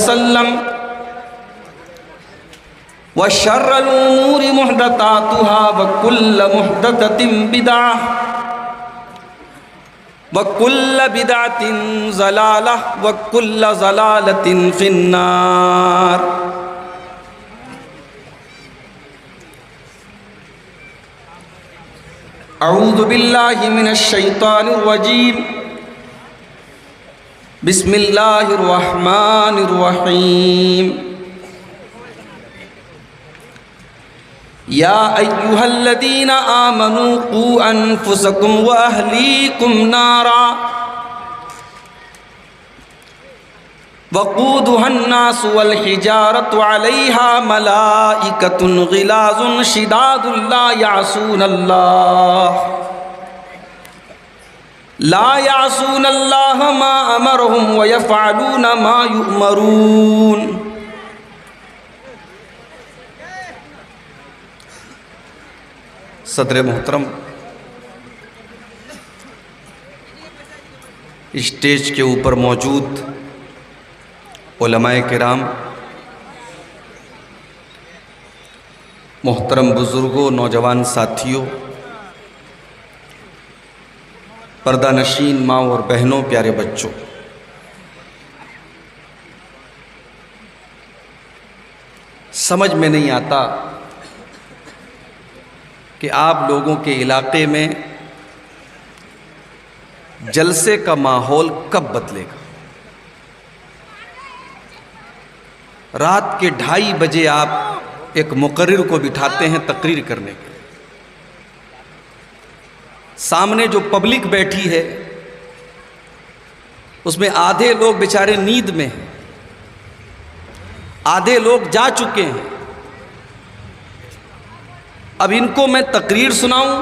وسلم وشر الأمور محدثاتها وكل محدثة بدعة وكل بدعة ضلالة وكل ضلالة في النار. اعوذ باللہ من الشیطان الرجیم. بسم اللہ الرحمن الرحیم. یا ایہا الذین آمنوا قوا انفسکم واہلیکم نارا وقودها الناس والحجارة علیہا ملائکۃ غلاظ شداد لا یعصون اللہ ما امرهم ویفعلون ما یؤمرون. صدر محترم، اسٹیج کے اوپر موجود علماء کرام، محترم بزرگوں، نوجوان ساتھیوں، پردہ نشین ماں اور بہنوں، پیارے بچوں، سمجھ میں نہیں آتا کہ آپ لوگوں کے علاقے میں جلسے کا ماحول کب بدلے گا. رات کے 2:30 بجے آپ ایک مقرر کو بٹھاتے ہیں تقریر کرنے کے. سامنے جو پبلک بیٹھی ہے اس میں آدھے لوگ بیچارے نیند میں ہیں، آدھے لوگ جا چکے ہیں. اب ان کو میں تقریر سناؤں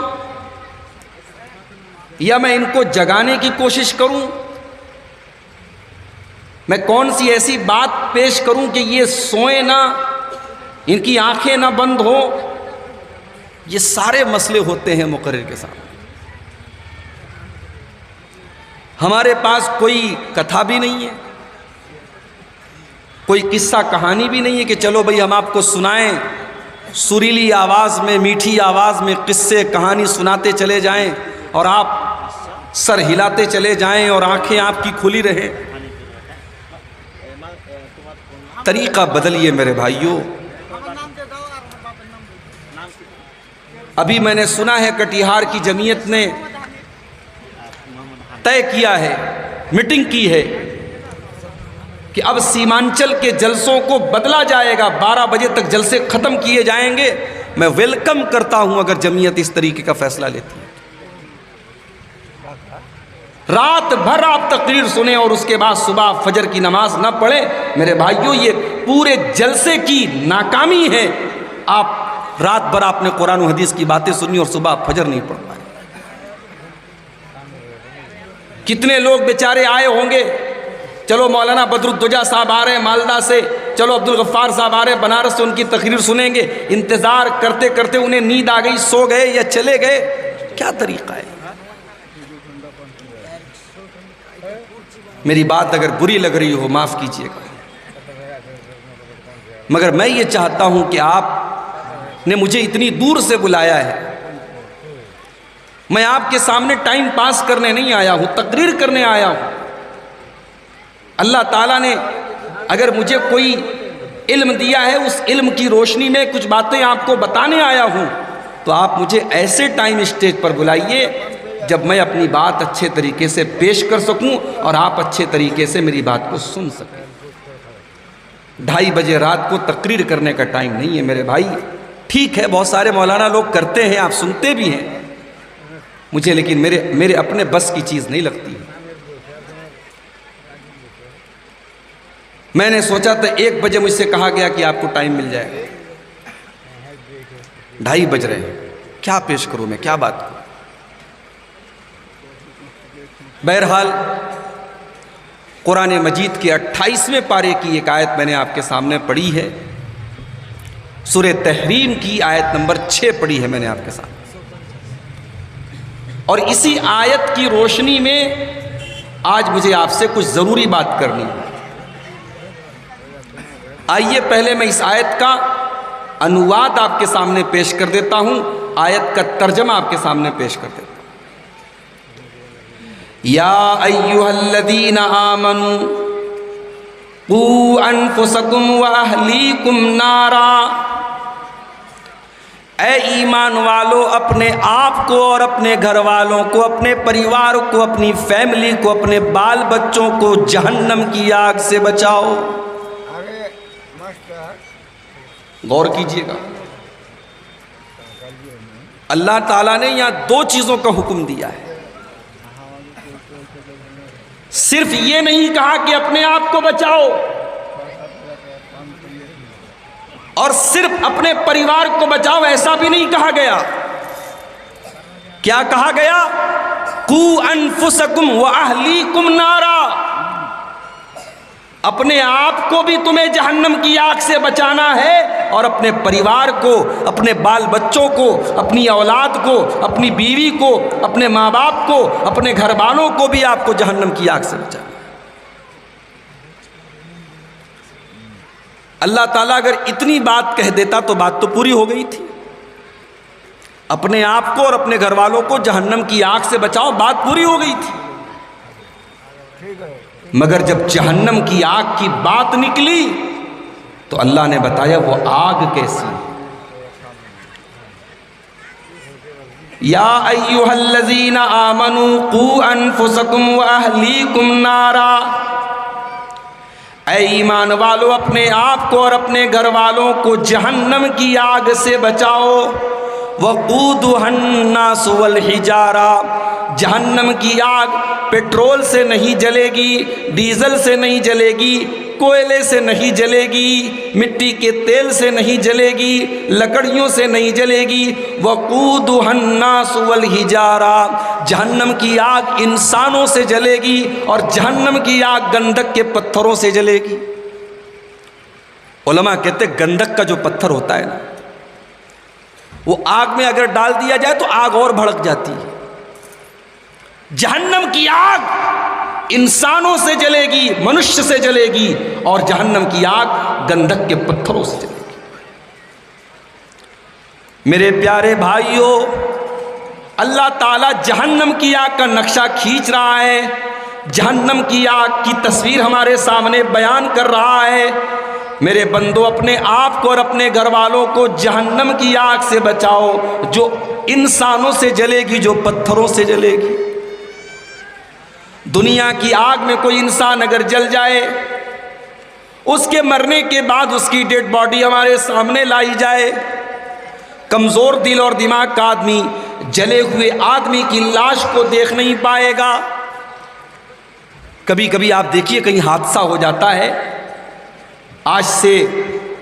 یا میں ان کو جگانے کی کوشش کروں؟ میں کون سی ایسی بات پیش کروں کہ یہ سوئیں نہ، ان کی آنکھیں نہ بند ہوں؟ یہ سارے مسئلے ہوتے ہیں مقرر کے ساتھ. ہمارے پاس کوئی کتھا بھی نہیں ہے، کوئی قصہ کہانی بھی نہیں ہے کہ چلو بھئی ہم آپ کو سنائیں، سریلی آواز میں، میٹھی آواز میں قصے کہانی سناتے چلے جائیں اور آپ سر ہلاتے چلے جائیں اور آنکھیں آپ کی کھلی رہیں. طریقہ بدلیے میرے بھائیوں. ابھی میں نے سنا ہے کٹیہار کی جمعیت نے طے کیا ہے، میٹنگ کی ہے کہ اب سیمانچل کے جلسوں کو بدلا جائے گا، 12 بجے تک جلسے ختم کیے جائیں گے. میں ویلکم کرتا ہوں اگر جمعیت اس طریقے کا فیصلہ لیتی ہے. رات بھر آپ تقریر سنیں اور اس کے بعد صبح فجر کی نماز نہ پڑھیں. میرے بھائیوں، یہ پورے جلسے کی ناکامی ہے. آپ رات بھر آپ نے قرآن و حدیث کی باتیں سنی اور صبح فجر نہیں پڑھ پائے. کتنے لوگ بیچارے آئے ہوں گے، چلو مولانا بدرالدجا صاحب آ رہے ہیں مالدہ سے، چلو عبدالغفار صاحب آ رہے ہیں بنارس سے، ان کی تقریر سنیں گے. انتظار کرتے کرتے انہیں نیند آ گئی، سو گئے یا چلے گئے. کیا طریقہ ہے؟ میری بات اگر بری لگ رہی ہو معاف کیجیے گا، مگر میں یہ چاہتا ہوں کہ آپ نے مجھے اتنی دور سے بلایا ہے. میں آپ کے سامنے ٹائم پاس کرنے نہیں آیا ہوں، تقریر کرنے آیا ہوں. اللہ تعالیٰ نے اگر مجھے کوئی علم دیا ہے، اس علم کی روشنی میں کچھ باتیں آپ کو بتانے آیا ہوں، تو آپ مجھے ایسے ٹائم اسٹیج پر بلائیے جب میں اپنی بات اچھے طریقے سے پیش کر سکوں اور آپ اچھے طریقے سے میری بات کو سن سکیں. 2:30 بجے رات کو تقریر کرنے کا ٹائم نہیں ہے میرے بھائی. ٹھیک ہے بہت سارے مولانا لوگ کرتے ہیں، آپ سنتے بھی ہیں، مجھے لیکن میرے اپنے بس کی چیز نہیں لگتی. میں نے سوچا تھا 1 بجے مجھ سے کہا گیا کہ آپ کو ٹائم مل جائے گا، 2:30 بج رہے ہیں، کیا پیش کروں میں، کیا بات کروں؟ بہرحال قرآن مجید کے 28ویں پارے کی ایک آیت میں نے آپ کے سامنے پڑھی ہے. سورہ تحریم کی آیت نمبر 6 پڑھی ہے میں نے آپ کے سامنے، اور اسی آیت کی روشنی میں آج مجھے آپ سے کچھ ضروری بات کرنی ہے. آئیے پہلے میں اس آیت کا انواد آپ کے سامنے پیش کر دیتا ہوں، آیت کا ترجمہ آپ کے سامنے پیش کر دیتا ہوں۔ یا ایھا الذین آمنوا قوا انفسکم واہلیکم نارا، اے ایمان والو اپنے آپ کو اور اپنے گھر والوں کو، اپنے پریوار کو، اپنی فیملی کو، اپنے بال بچوں کو جہنم کی آگ سے بچاؤ۔ غور کیجئے گا، اللہ تعالیٰ نے یہاں دو چیزوں کا حکم دیا ہے۔ صرف یہ نہیں کہا کہ اپنے آپ کو بچاؤ، اور صرف اپنے پریوار کو بچاؤ ایسا بھی نہیں کہا گیا۔ کیا کہا گیا؟ قوا انفسکم واہلیکم نارا، اپنے آپ کو بھی تمہیں جہنم کی آگ سے بچانا ہے، اور اپنے پریوار کو، اپنے بال بچوں کو، اپنی اولاد کو، اپنی بیوی کو، اپنے ماں باپ کو، اپنے گھر والوں کو بھی آپ کو جہنم کی آگ سے بچانا ہے۔ اللہ تعالیٰ اگر اتنی بات کہہ دیتا تو بات تو پوری ہو گئی تھی۔ اپنے آپ کو اور اپنے گھر والوں کو جہنم کی آگ سے بچاؤ، بات پوری ہو گئی تھی۔ مگر جب جہنم کی آگ کی بات نکلی تو اللہ نے بتایا وہ آگ کیسی۔ یا ایھا الذین آمنوا قوا انفسکم واہلیکم نارا، اے ایمان والو اپنے آپ کو اور اپنے گھر والوں کو جہنم کی آگ سے بچاؤ۔ وقودھا الناس والحجارہ، جہنم کی آگ پیٹرول سے نہیں جلے گی، ڈیزل سے نہیں جلے گی، کوئلے سے نہیں جلے گی، مٹی کے تیل سے نہیں جلے گی، لکڑیوں سے نہیں جلے گی۔ وقودھا الناس والحجارہ، جہنم کی آگ انسانوں سے جلے گی، اور جہنم کی آگ گندک کے پتھروں سے جلے گی۔ علماء کہتے ہیں گندک کا جو پتھر ہوتا ہے نا، وہ آگ میں اگر ڈال دیا جائے تو آگ اور بھڑک جاتی ہے۔ جہنم کی آگ انسانوں سے جلے گی، منشیہ سے جلے گی، اور جہنم کی آگ گندک کے پتھروں سے جلے گی۔ میرے پیارے بھائیوں، اللہ تعالیٰ جہنم کی آگ کا نقشہ کھینچ رہا ہے، جہنم کی آگ کی تصویر ہمارے سامنے بیان کر رہا ہے۔ میرے بندو اپنے آپ کو اور اپنے گھر والوں کو جہنم کی آگ سے بچاؤ، جو انسانوں سے جلے گی، جو پتھروں سے جلے گی۔ دنیا کی آگ میں کوئی انسان اگر جل جائے، اس کے مرنے کے بعد اس کی ڈیڈ باڈی ہمارے سامنے لائی جائے، کمزور دل اور دماغ کا آدمی جلے ہوئے آدمی کی لاش کو دیکھ نہیں پائے گا۔ کبھی کبھی آپ دیکھیے کہیں حادثہ ہو جاتا ہے۔ آج سے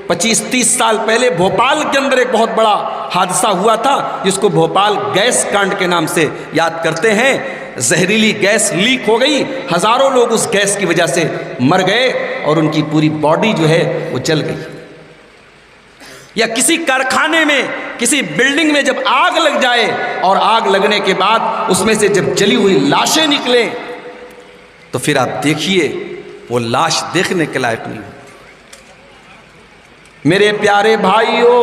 25-30 سال پہلے بھوپال کے اندر ایک بہت بڑا حادثہ ہوا تھا، جس کو بھوپال گیس کانڈ کے نام سے یاد کرتے ہیں۔ زہریلی گیس لیک ہو گئی، ہزاروں لوگ اس گیس کی وجہ سے مر گئے، اور ان کی پوری باڈی جو ہے وہ جل گئی۔ یا کسی کارخانے میں، کسی بلڈنگ میں جب آگ لگ جائے، اور آگ لگنے کے بعد اس میں سے جب جلی ہوئی لاشیں نکلیں، تو پھر آپ دیکھیے وہ لاش دیکھنے کے لائق نہیں۔ میرے پیارے بھائیوں،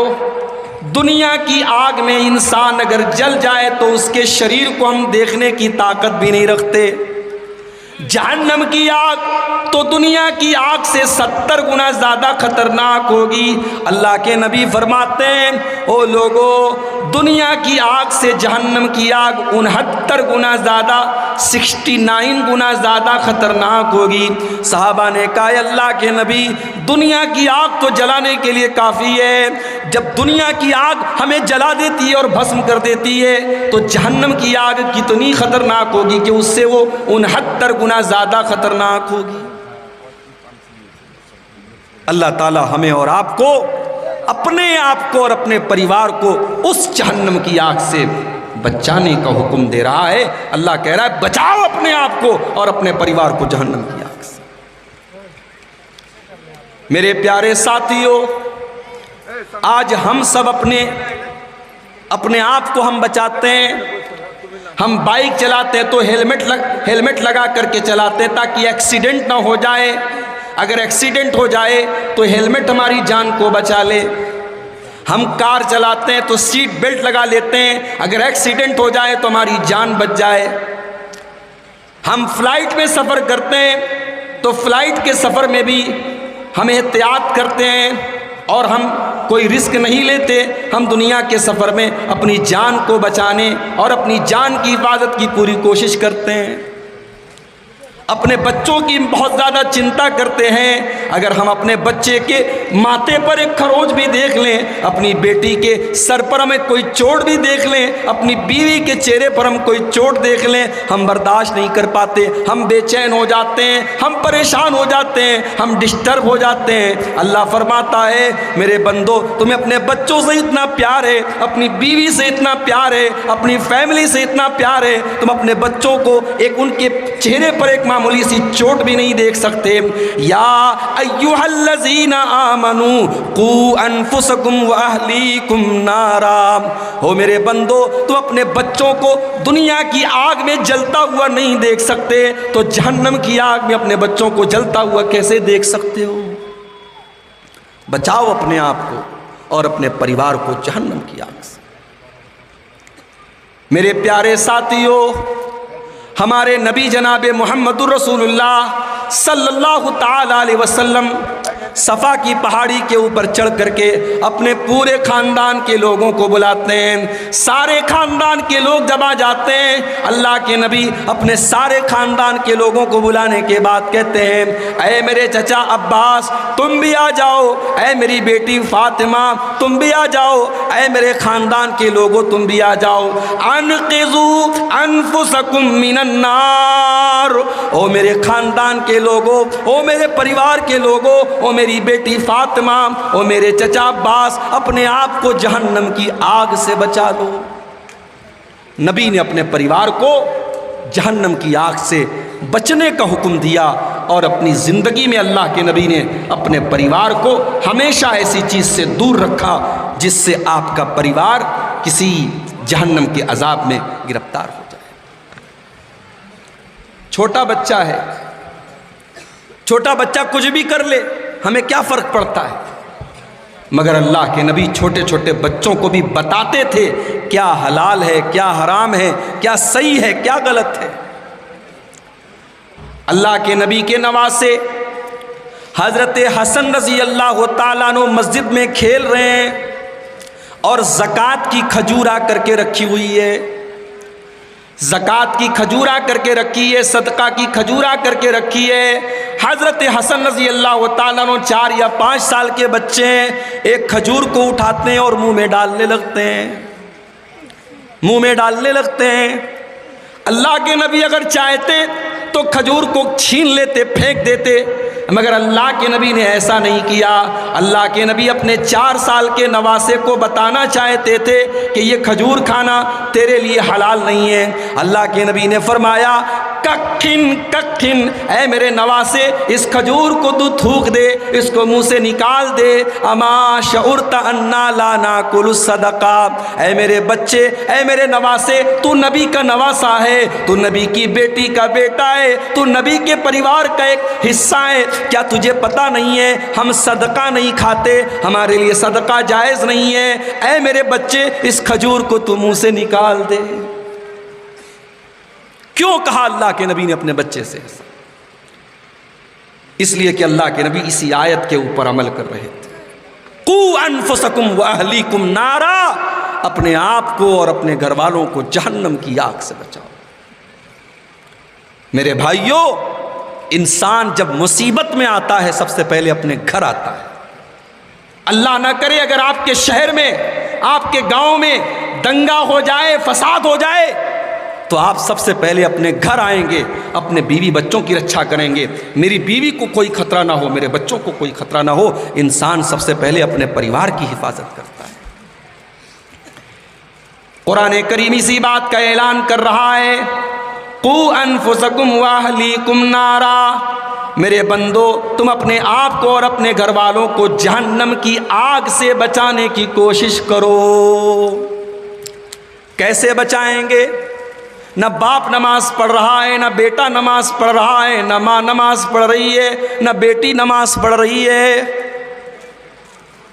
دنیا کی آگ میں انسان اگر جل جائے تو اس کے شریر کو ہم دیکھنے کی طاقت بھی نہیں رکھتے۔ جہنم کی آگ تو دنیا کی آگ سے 70 گنا زیادہ خطرناک ہوگی۔ اللہ کے نبی فرماتے ہیں، او لوگو، دنیا کی آگ سے جہنم کی آگ 69 گنا زیادہ، 69 گنا زیادہ خطرناک ہوگی۔ صحابہ نے کہا، اللہ کے نبی، دنیا کی آگ تو جلانے کے لیے کافی ہے، جب دنیا کی آگ ہمیں جلا دیتی ہے اور بھسم کر دیتی ہے تو جہنم کی آگ کتنی خطرناک ہوگی کہ اس سے وہ 69 گنا زیادہ خطرناک ہوگی۔ اللہ تعالی ہمیں اور آپ کو، اپنے آپ کو اور اپنے پریوار کو اس جہنم کی آگ سے بچانے کا حکم دے رہا ہے۔ اللہ کہہ رہا ہے بچاؤ اپنے آپ کو اور اپنے پریوار کو جہنم کی آگ سے۔ میرے پیارے ساتھیوں، آج ہم سب اپنے آپ کو ہم بچاتے ہیں۔ ہم بائک چلاتے ہیں تو ہیلمٹ لگا کر کے چلاتے ہیں تاکہ ایکسیڈنٹ نہ ہو جائے۔ اگر ایکسیڈنٹ ہو جائے تو ہیلمٹ ہماری جان کو بچا لے. ہم کار چلاتے ہیں تو سیٹ بیلٹ لگا لیتے ہیں, اگر ایکسیڈنٹ ہو جائے تو ہماری جان بچ جائے. ہم فلائٹ میں سفر کرتے ہیں تو فلائٹ کے سفر میں بھی ہم احتیاط کرتے ہیں اور ہم کوئی رسک نہیں لیتے. ہم دنیا کے سفر میں اپنی جان کو بچانے اور اپنی جان کی حفاظت کی پوری کوشش کرتے ہیں. اپنے بچوں کی بہت زیادہ چنتا کرتے ہیں. اگر ہم اپنے بچے کے ماتھے پر ایک خروچ بھی دیکھ لیں, اپنی بیٹی کے سر پر ہمیں کوئی چوٹ بھی دیکھ لیں, اپنی بیوی کے چہرے پر ہم کوئی چوٹ دیکھ لیں, ہم برداشت نہیں کر پاتے, ہم بے چین ہو جاتے ہیں, ہم پریشان ہو جاتے ہیں, ہم ڈسٹرب ہو جاتے ہیں. اللہ فرماتا ہے میرے بندو تمہیں اپنے بچوں سے اتنا پیار ہے, اپنی بیوی سے اتنا پیار ہے, اپنی فیملی سے اتنا پیار ہے, تم اپنے بچوں کو ایک ان کے چہرے پر ایک معمولی سی چوٹ بھی نہیں دیکھ سکتے. یا ایھا الذین آمنوا قوا انفسکم واہلیکم نارا, ہو میرے بندو تم اپنے بچوں کو دنیا کی آگ میں جلتا ہوا نہیں دیکھ سکتے تو جہنم کی آگ میں اپنے بچوں کو جلتا ہوا کیسے دیکھ سکتے ہو؟ بچاؤ اپنے آپ کو اور اپنے پریوار کو جہنم کی آگ سے. میرے پیارے ساتھیو, ہمارے نبی جناب محمد الرسول اللہ صلی اللہ تعالی علیہ وسلم صفا کی پہاڑی کے اوپر چڑھ کر کے اپنے پورے خاندان کے لوگوں کو بلاتے ہیں. سارے خاندان کے لوگ جب آ جاتے ہیں, اللہ کے نبی اپنے سارے خاندان کے لوگوں کو بلانے کے بعد کہتے ہیں اے میرے چچا عباس تم بھی آ جاؤ, اے میری بیٹی فاطمہ تم بھی آ جاؤ, اے میرے خاندان کے لوگوں تم بھی آ جاؤ. انقذوا انفسکم من النار, او میرے خاندان کے لوگوں, او میرے پریوار کے لوگوں, او میری بیٹی فاطمہ, او میرے چچا عباس, اپنے آپ کو جہنم کی آگ سے بچا لو. نبی نے اپنے پریوار کو جہنم کی آگ سے بچنے کا حکم دیا اور اپنی زندگی میں اللہ کے نبی نے اپنے پریوار کو ہمیشہ ایسی چیز سے دور رکھا جس سے آپ کا پریوار کسی جہنم کے عذاب میں گرفتار ہو جائے. چھوٹا بچہ ہے, چھوٹا بچہ کچھ بھی کر لے, ہمیں کیا فرق پڑتا ہے؟ مگر اللہ کے نبی چھوٹے چھوٹے بچوں کو بھی بتاتے تھے کیا حلال ہے, کیا حرام ہے, کیا صحیح ہے, کیا غلط ہے. اللہ کے نبی کے نواسے حضرت حسن رضی اللہ تعالیٰ عنہ مسجد میں کھیل رہے ہیں اور زکوٰۃ کی کھجور آ کر کے رکھی ہوئی ہے, زکوٰۃ کی کھجور آ کر کے رکھی ہے, صدقہ کی کھجور آ کر کے رکھی ہے. حضرت حسن رضی اللہ تعالیٰ عنہ 4 یا 5 سال کے بچے ہیں, ایک کھجور کو اٹھاتے ہیں اور منہ میں ڈالنے لگتے ہیں, منہ میں ڈالنے لگتے ہیں. اللہ کے نبی اگر چاہتے تو کھجور کو چھین لیتے, پھینک دیتے, مگر اللہ کے نبی نے ایسا نہیں کیا. اللہ کے نبی اپنے 4 سال کے نواسے کو بتانا چاہتے تھے کہ یہ کھجور کھانا تیرے لیے حلال نہیں ہے. اللہ کے نبی نے فرمایا ککھن ککھن, اے میرے نواسے اس کھجور کو تو تھوک دے, اس کو منہ سے نکال دے. اما شعرت انا لا ناکل الصدقہ, اے میرے بچے, اے میرے نواسے, تو نبی کا نواسا ہے, تو نبی کی بیٹی کا بیٹا ہے, تو نبی کے پریوار کا ایک حصہ ہے. کیا تجھے پتہ نہیں ہے ہم صدقہ نہیں کھاتے, ہمارے لیے صدقہ جائز نہیں ہے. اے میرے بچے اس کھجور کو تو منہ سے نکال دے. کیوں کہا اللہ کے نبی نے اپنے بچے سے ایسا؟ اس لیے کہ اللہ کے نبی اسی آیت کے اوپر عمل کر رہے تھے. قوا انفسکم واہلیکم نارا, اپنے آپ کو اور اپنے گھر والوں کو جہنم کی آگ سے بچاؤ. میرے بھائیوں, انسان جب مصیبت میں آتا ہے سب سے پہلے اپنے گھر آتا ہے. اللہ نہ کرے اگر آپ کے شہر میں, آپ کے گاؤں میں دنگا ہو جائے, فساد ہو جائے, تو آپ سب سے پہلے اپنے گھر آئیں گے, اپنے بیوی بچوں کی رکشا کریں گے. میری بیوی کو کوئی خطرہ نہ ہو, میرے بچوں کو کوئی خطرہ نہ ہو. انسان سب سے پہلے اپنے پریوار کی حفاظت کرتا ہے. قرآن کریم اسی بات کا اعلان کر رہا ہے, قوا انفسکم واہلیکم نارا, میرے بندو تم اپنے آپ کو اور اپنے گھر والوں کو جہنم کی آگ سے بچانے کی کوشش کرو. کیسے بچائیں گے؟ نہ باپ نماز پڑھ رہا ہے، نہ بیٹا نماز پڑھ رہا ہے، نہ ماں نماز پڑھ رہی ہے، نہ بیٹی نماز پڑھ رہی ہے۔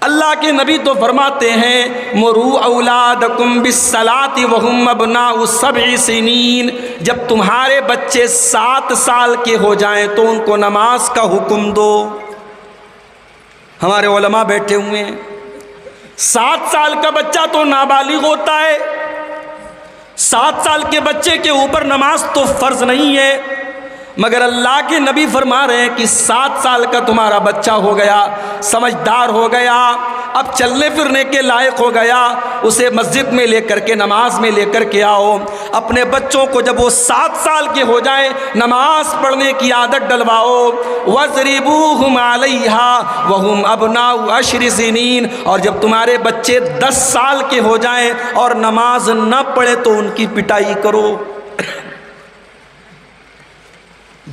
اللہ کے نبی تو فرماتے ہیں مرو اولادکم بالصلاۃ وہم ابناء 7 سنین، جب تمہارے بچے 7 سال کے ہو جائیں تو ان کو نماز کا حکم دو۔ ہمارے علماء بیٹھے ہوئے ہیں، 7 سال کا بچہ تو نابالغ ہوتا ہے، 7 سال کے بچے کے اوپر نماز تو فرض نہیں ہے، مگر اللہ کے نبی فرما رہے ہیں کہ 7 سال کا تمہارا بچہ ہو گیا، سمجھدار ہو گیا، اب چلنے پھرنے کے لائق ہو گیا، اسے مسجد میں لے کر کے نماز میں لے کر کے آؤ۔ اپنے بچوں کو جب وہ 7 سال کے ہو جائیں نماز پڑھنے کی عادت ڈلواؤ۔ وَاضْرِبُوهُمْ عَلَيْهَا وَهُمْ أَبْنَاءُ 10 سنین، اور جب تمہارے بچے 10 سال کے ہو جائیں اور نماز نہ پڑھے تو ان کی پٹائی کرو۔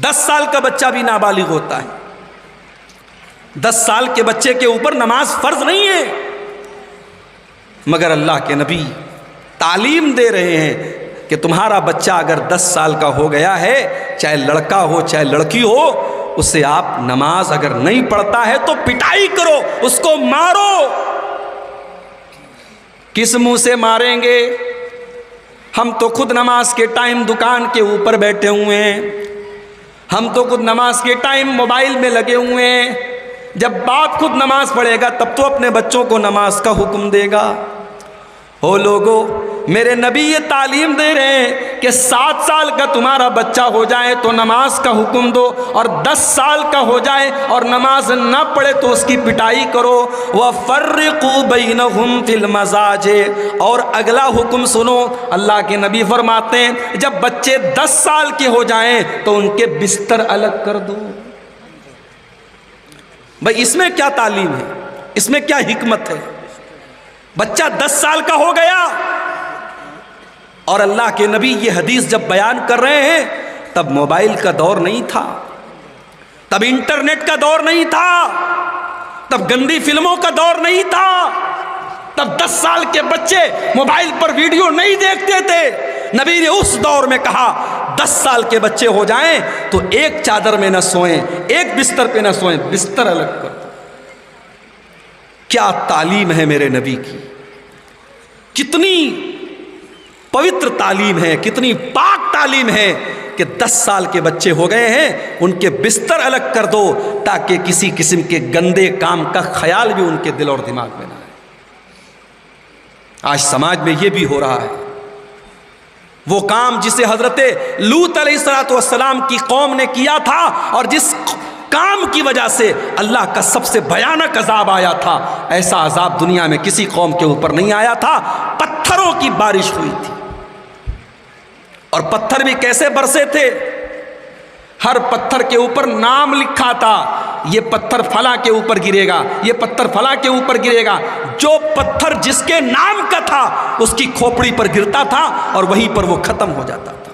10 سال کا بچہ بھی نابالغ ہوتا ہے، 10 سال کے بچے کے اوپر نماز فرض نہیں ہے، مگر اللہ کے نبی تعلیم دے رہے ہیں کہ تمہارا بچہ اگر 10 سال کا ہو گیا ہے، چاہے لڑکا ہو چاہے لڑکی ہو، اسے آپ نماز اگر نہیں پڑھتا ہے تو پٹائی کرو، اس کو مارو۔ کس منہ سے ماریں گے؟ ہم تو خود نماز کے ٹائم دکان کے اوپر بیٹھے ہوئے ہیں، ہم تو خود نماز کے ٹائم موبائل میں لگے ہوئے ہیں، جب باپ خود نماز پڑھے گا تب تو اپنے بچوں کو نماز کا حکم دے گا۔ او لوگو، میرے نبی یہ تعلیم دے رہے ہیں کہ 7 سال کا تمہارا بچہ ہو جائے تو نماز کا حکم دو، اور 10 سال کا ہو جائے اور نماز نہ پڑھے تو اس کی پٹائی کرو۔ وَفَرِّقُوا بَيْنَهُمْ فِي الْمَضَاجِعِ، اور اگلا حکم سنو، اللہ کے نبی فرماتے ہیں جب بچے 10 سال کے ہو جائیں تو ان کے بستر الگ کر دو۔ بھائی اس میں کیا تعلیم ہے، اس میں کیا حکمت ہے؟ بچہ 10 سال کا ہو گیا اور اللہ کے نبی یہ حدیث جب بیان کر رہے ہیں تب موبائل کا دور نہیں تھا، تب انٹرنیٹ کا دور نہیں تھا، تب گندی فلموں کا دور نہیں تھا، تب 10 سال کے بچے موبائل پر ویڈیو نہیں دیکھتے تھے۔ نبی نے اس دور میں کہا 10 سال کے بچے ہو جائیں تو ایک چادر میں نہ سوئیں، ایک بستر پہ نہ سوئیں، بستر الگ کر دو۔ کیا تعلیم ہے میرے نبی کی، کتنی پوتر تعلیم ہے، کتنی پاک تعلیم ہے کہ 10 سال کے بچے ہو گئے ہیں ان کے بستر الگ کر دو تاکہ کسی قسم کے گندے کام کا خیال بھی ان کے دل اور دماغ میں نہ آئے۔ آج سماج میں یہ بھی ہو رہا ہے، وہ کام جسے حضرت لوط علیہ السلام کی قوم نے کیا تھا اور جس کام کی وجہ سے اللہ کا سب سے بھیانک عذاب آیا تھا، ایسا عذاب دنیا میں کسی قوم کے اوپر نہیں آیا تھا۔ پتھروں کی بارش ہوئی تھی، اور پتھر بھی کیسے برسے تھے؟ ہر پتھر کے اوپر نام لکھا تھا، یہ پتھر فلاں کے اوپر گرے گا، یہ پتھر فلاں کے اوپر گرے گا۔ جو پتھر جس کے نام کا تھا اس کی کھوپڑی پر گرتا تھا اور وہیں پر وہ ختم ہو جاتا تھا۔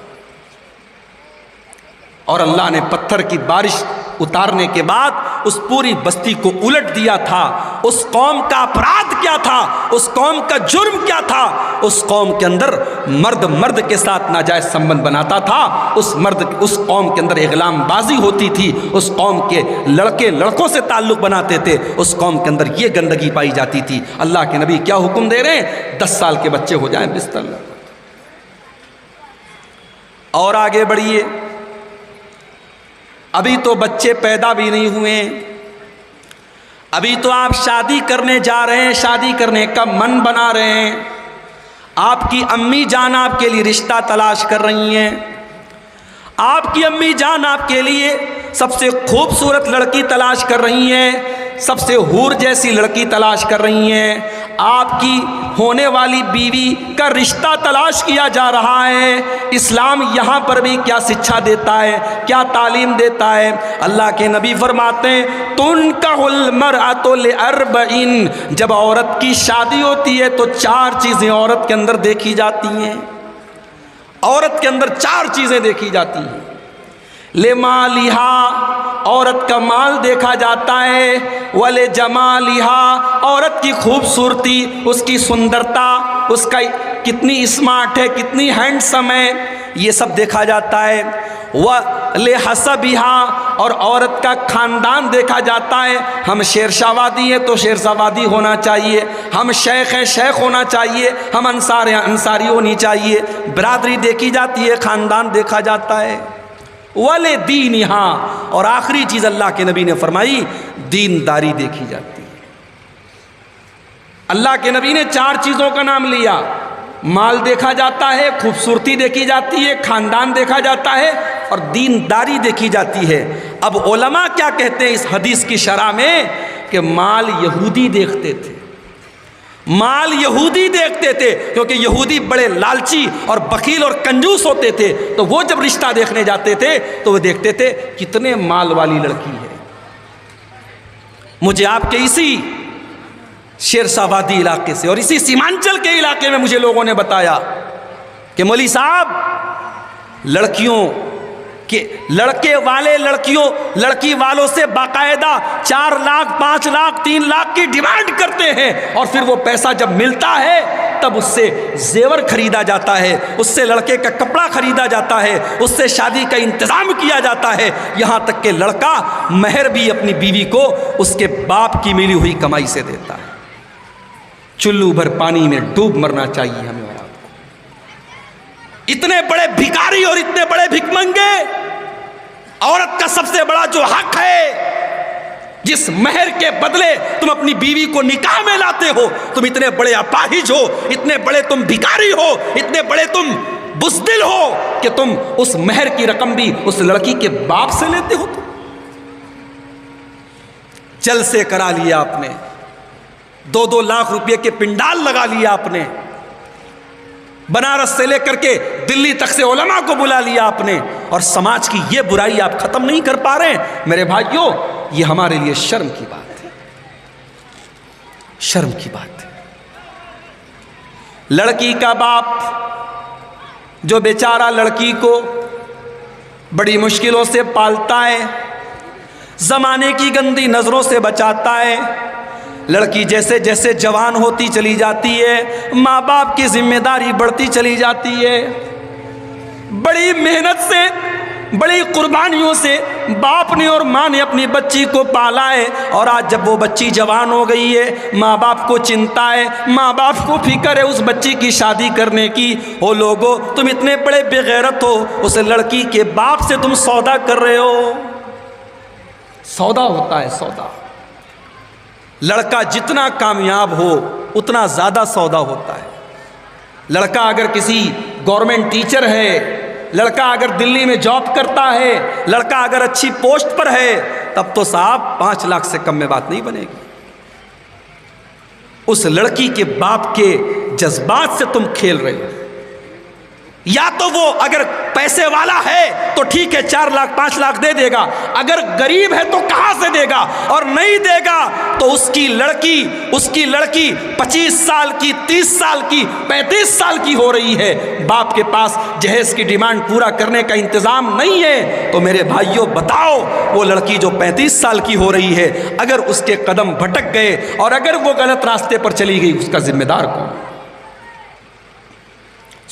اور اللہ نے پتھر کی بارش اتارنے کے بعد اس پوری بستی کو الٹ دیا تھا۔ اس قوم کا اپرادھ کیا تھا، اس قوم کا جرم کیا تھا؟ اس قوم کے اندر مرد مرد کے ساتھ ناجائز سنبندھ بناتا تھا، اس قوم کے اندر اغلام بازی ہوتی تھی، اس قوم کے لڑکے لڑکوں سے تعلق بناتے تھے، اس قوم کے اندر یہ گندگی پائی جاتی تھی۔ اللہ کے نبی کیا حکم دے رہے ہیں؟ 10 سال کے بچے ہو جائیں بستر لگا۔ اور آگے بڑھیے، ابھی تو بچے پیدا بھی نہیں ہوئے، ابھی تو آپ شادی کرنے جا رہے ہیں، شادی کرنے کا من بنا رہے ہیں، آپ کی امی جان آپ کے لیے رشتہ تلاش کر رہی ہیں، آپ کی امی جان آپ کے لیے سب سے خوبصورت لڑکی تلاش کر رہی ہیں، سب سے حور جیسی لڑکی تلاش کر رہی ہیں، آپ کی ہونے والی بیوی کا رشتہ تلاش کیا جا رہا ہے۔ اسلام یہاں پر بھی کیا شکشا دیتا ہے، کیا تعلیم دیتا ہے؟ اللہ کے نبی فرماتے ہیں تُنْکَحُ الْمَرْأَةُ لِأَرْبَعٍ، جب عورت کی شادی ہوتی ہے تو 4 چیزیں عورت کے اندر دیکھی جاتی ہیں، عورت کے اندر 4 چیزیں دیکھی جاتی ہیں۔ لِمَالِهَا، عورت کا مال دیکھا جاتا ہے، وَلِجَمَالِهَا، عورت کی خوبصورتی، اس کی سندرتا، اس کا کتنی اسمارٹ ہے، کتنی ہینڈسم ہے، یہ سب دیکھا جاتا ہے۔ وَلِحَسَبِهَا، اور عورت کا خاندان دیکھا جاتا ہے۔ ہم شیرشاہ وادی ہیں تو شیرشاہ وادی ہونا چاہیے، ہم شیخ ہیں شیخ ہونا چاہیے، ہم انصار ہیں انصاری ہونی چاہیے، برادری دیکھی جاتی ہے، خاندان دیکھا جاتا ہے۔ وَلِدِينِهَا، اور آخری چیز اللہ کے نبی نے فرمائی دینداری دیکھی جاتی ہے۔ اللہ کے نبی نے 4 چیزوں کا نام لیا، مال دیکھا جاتا ہے، خوبصورتی دیکھی جاتی ہے، خاندان دیکھا جاتا ہے، اور دینداری دیکھی جاتی ہے۔ اب علماء کیا کہتے ہیں اس حدیث کی شرح میں کہ مال یہودی دیکھتے تھے، مال یہودی دیکھتے تھے، کیونکہ یہودی بڑے لالچی اور بخیل اور کنجوس ہوتے تھے، تو وہ جب رشتہ دیکھنے جاتے تھے تو وہ دیکھتے تھے کتنے مال والی لڑکی ہے۔ مجھے آپ کے اسی شیرشاہ وادی علاقے سے اور اسی سیمانچل کے علاقے میں مجھے لوگوں نے بتایا کہ مولوی صاحب لڑکیوں کہ لڑکے والے لڑکی والوں سے باقاعدہ 4 لاکھ 5 لاکھ 3 لاکھ کی ڈیمانڈ کرتے ہیں، اور پھر وہ پیسہ جب ملتا ہے تب اس سے زیور خریدا جاتا ہے، اس سے لڑکے کا کپڑا خریدا جاتا ہے، اس سے شادی کا انتظام کیا جاتا ہے، یہاں تک کہ لڑکا مہر بھی اپنی بیوی کو اس کے باپ کی ملی ہوئی کمائی سے دیتا ہے۔ چلو بھر پانی میں ڈوب مرنا چاہیے ہمیں اور آپ کو۔ اتنے بڑے بھکاری اور اتنے بڑے بھک منگے، عورت کا سب سے بڑا جو حق ہے، جس مہر کے بدلے تم اپنی بیوی کو نکاح میں لاتے ہو، تم اتنے بڑے اپاہج ہو، اتنے بڑے تم بھکاری ہو، اتنے بڑے تم بزدل ہو کہ تم اس مہر کی رقم بھی اس لڑکی کے باپ سے لیتے ہو۔ جلسے کرا لیا آپ نے، 2-2 لاکھ روپے کے پنڈال لگا لیا آپ نے، بنارس سے لے کر کے دلی تک سے علماء کو بلا لیا آپ نے، اور سماج کی یہ برائی آپ ختم نہیں کر پا رہے ہیں۔ میرے بھائیوں، یہ ہمارے لیے شرم کی بات ہے، شرم کی بات ہے۔ لڑکی کا باپ جو بیچارہ لڑکی کو بڑی مشکلوں سے پالتا ہے، زمانے کی گندی نظروں سے بچاتا ہے، لڑکی جیسے جیسے جوان ہوتی چلی جاتی ہے، ماں باپ کی ذمہ داری بڑھتی چلی جاتی ہے، بڑی محنت سے بڑی قربانیوں سے باپ نے اور ماں نے اپنی بچی کو پالا ہے، اور آج جب وہ بچی جوان ہو گئی ہے، ماں باپ کو چنتا ہے، ماں باپ کو فکر ہے اس بچی کی شادی کرنے کی۔ او لوگو، تم اتنے بڑے بے غیرت ہو، اس لڑکی کے باپ سے تم سودا کر رہے ہو۔ سودا ہوتا ہے سودا، لڑکا جتنا کامیاب ہو اتنا زیادہ سودا ہوتا ہے۔ لڑکا اگر کسی گورنمنٹ ٹیچر ہے، لڑکا اگر دلی میں جاب کرتا ہے، لڑکا اگر اچھی پوسٹ پر ہے، تب تو صاحب 5 لاکھ سے کم میں بات نہیں بنے گی۔ اس لڑکی کے باپ کے جذبات سے تم کھیل رہے ہو۔ یا تو وہ اگر پیسے والا ہے تو ٹھیک ہے 4 لاکھ 5 لاکھ دے دے گا، اگر غریب ہے تو کہاں سے دے گا؟ اور نہیں دے گا تو اس کی لڑکی 25 سال کی 30 سال کی 35 سال کی ہو رہی ہے، باپ کے پاس جہیز کی ڈیمانڈ پورا کرنے کا انتظام نہیں ہے، تو میرے بھائیوں بتاؤ وہ لڑکی جو 35 سال کی ہو رہی ہے، اگر اس کے قدم بھٹک گئے اور اگر وہ غلط راستے پر چلی گئی، اس کا ذمہ دار کون؟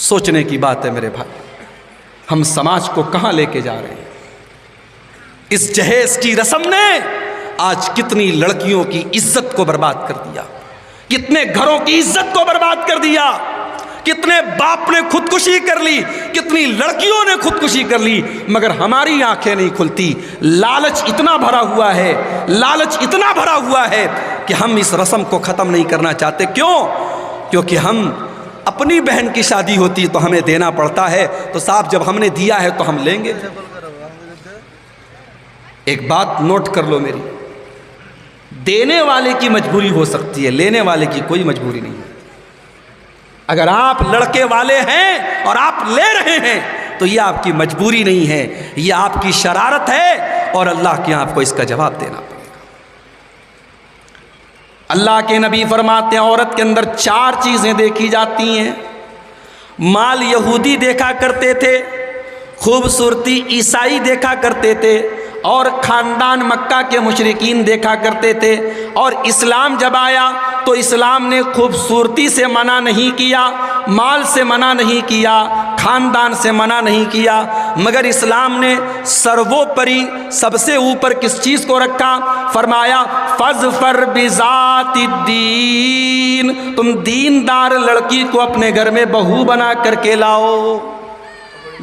سوچنے کی بات ہے میرے بھائی، ہم سماج کو کہاں لے کے جا رہے ہیں؟ اس جہیز کی رسم نے آج کتنی لڑکیوں کی عزت کو برباد کر دیا، کتنے گھروں کی عزت کو برباد کر دیا، کتنے باپ نے خودکشی کر لی، کتنی لڑکیوں نے خودکشی کر لی، مگر ہماری آنکھیں نہیں کھلتی۔ لالچ اتنا بھرا ہوا ہے، لالچ اتنا بھرا ہوا ہے کہ ہم اس رسم کو ختم نہیں کرنا چاہتے۔ کیوں؟ کیونکہ ہم اپنی بہن کی شادی ہوتی تو ہمیں دینا پڑتا ہے، تو صاحب جب ہم نے دیا ہے تو ہم لیں گے۔ ایک بات نوٹ کر لو میری، دینے والے کی مجبوری ہو سکتی ہے، لینے والے کی کوئی مجبوری نہیں ہے۔ اگر آپ لڑکے والے ہیں اور آپ لے رہے ہیں تو یہ آپ کی مجبوری نہیں ہے، یہ آپ کی شرارت ہے، اور اللہ کے آپ کو اس کا جواب دینا پڑے گا۔ اللہ کے نبی فرماتے ہیں عورت کے اندر 4 چیزیں دیکھی جاتی ہیں۔ مال یہودی دیکھا کرتے تھے، خوبصورتی عیسائی دیکھا کرتے تھے، اور خاندان مکہ کے مشرکین دیکھا کرتے تھے، اور اسلام جب آیا تو اسلام نے خوبصورتی سے منع نہیں کیا، مال سے منع نہیں کیا، خاندان سے منع نہیں کیا، مگر اسلام نے سروپری سب سے اوپر کس چیز کو رکھا؟ فرمایا فَاظْفَرْ بِذَاتِ الدِّینِ، تم دیندار لڑکی کو اپنے گھر میں بہو بنا کر کے لاؤ،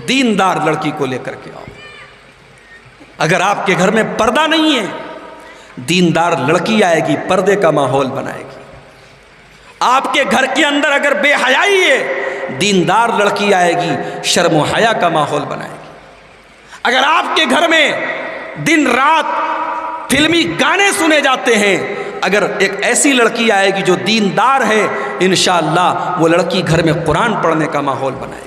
دیندار لڑکی کو لے کر کے آؤ۔ اگر آپ کے گھر میں پردہ نہیں ہے، دیندار لڑکی آئے گی، پردے کا ماحول بنائے گی۔ آپ کے گھر کے اندر اگر بے حیائی ہے، دیندار لڑکی آئے گی، شرم و حیا کا ماحول بنائے گی۔ اگر آپ کے گھر میں دن رات فلمی گانے سنے جاتے ہیں، اگر ایک ایسی لڑکی آئے گی جو دیندار ہے، انشاءاللہ وہ لڑکی گھر میں قرآن پڑھنے کا ماحول بنائے گی۔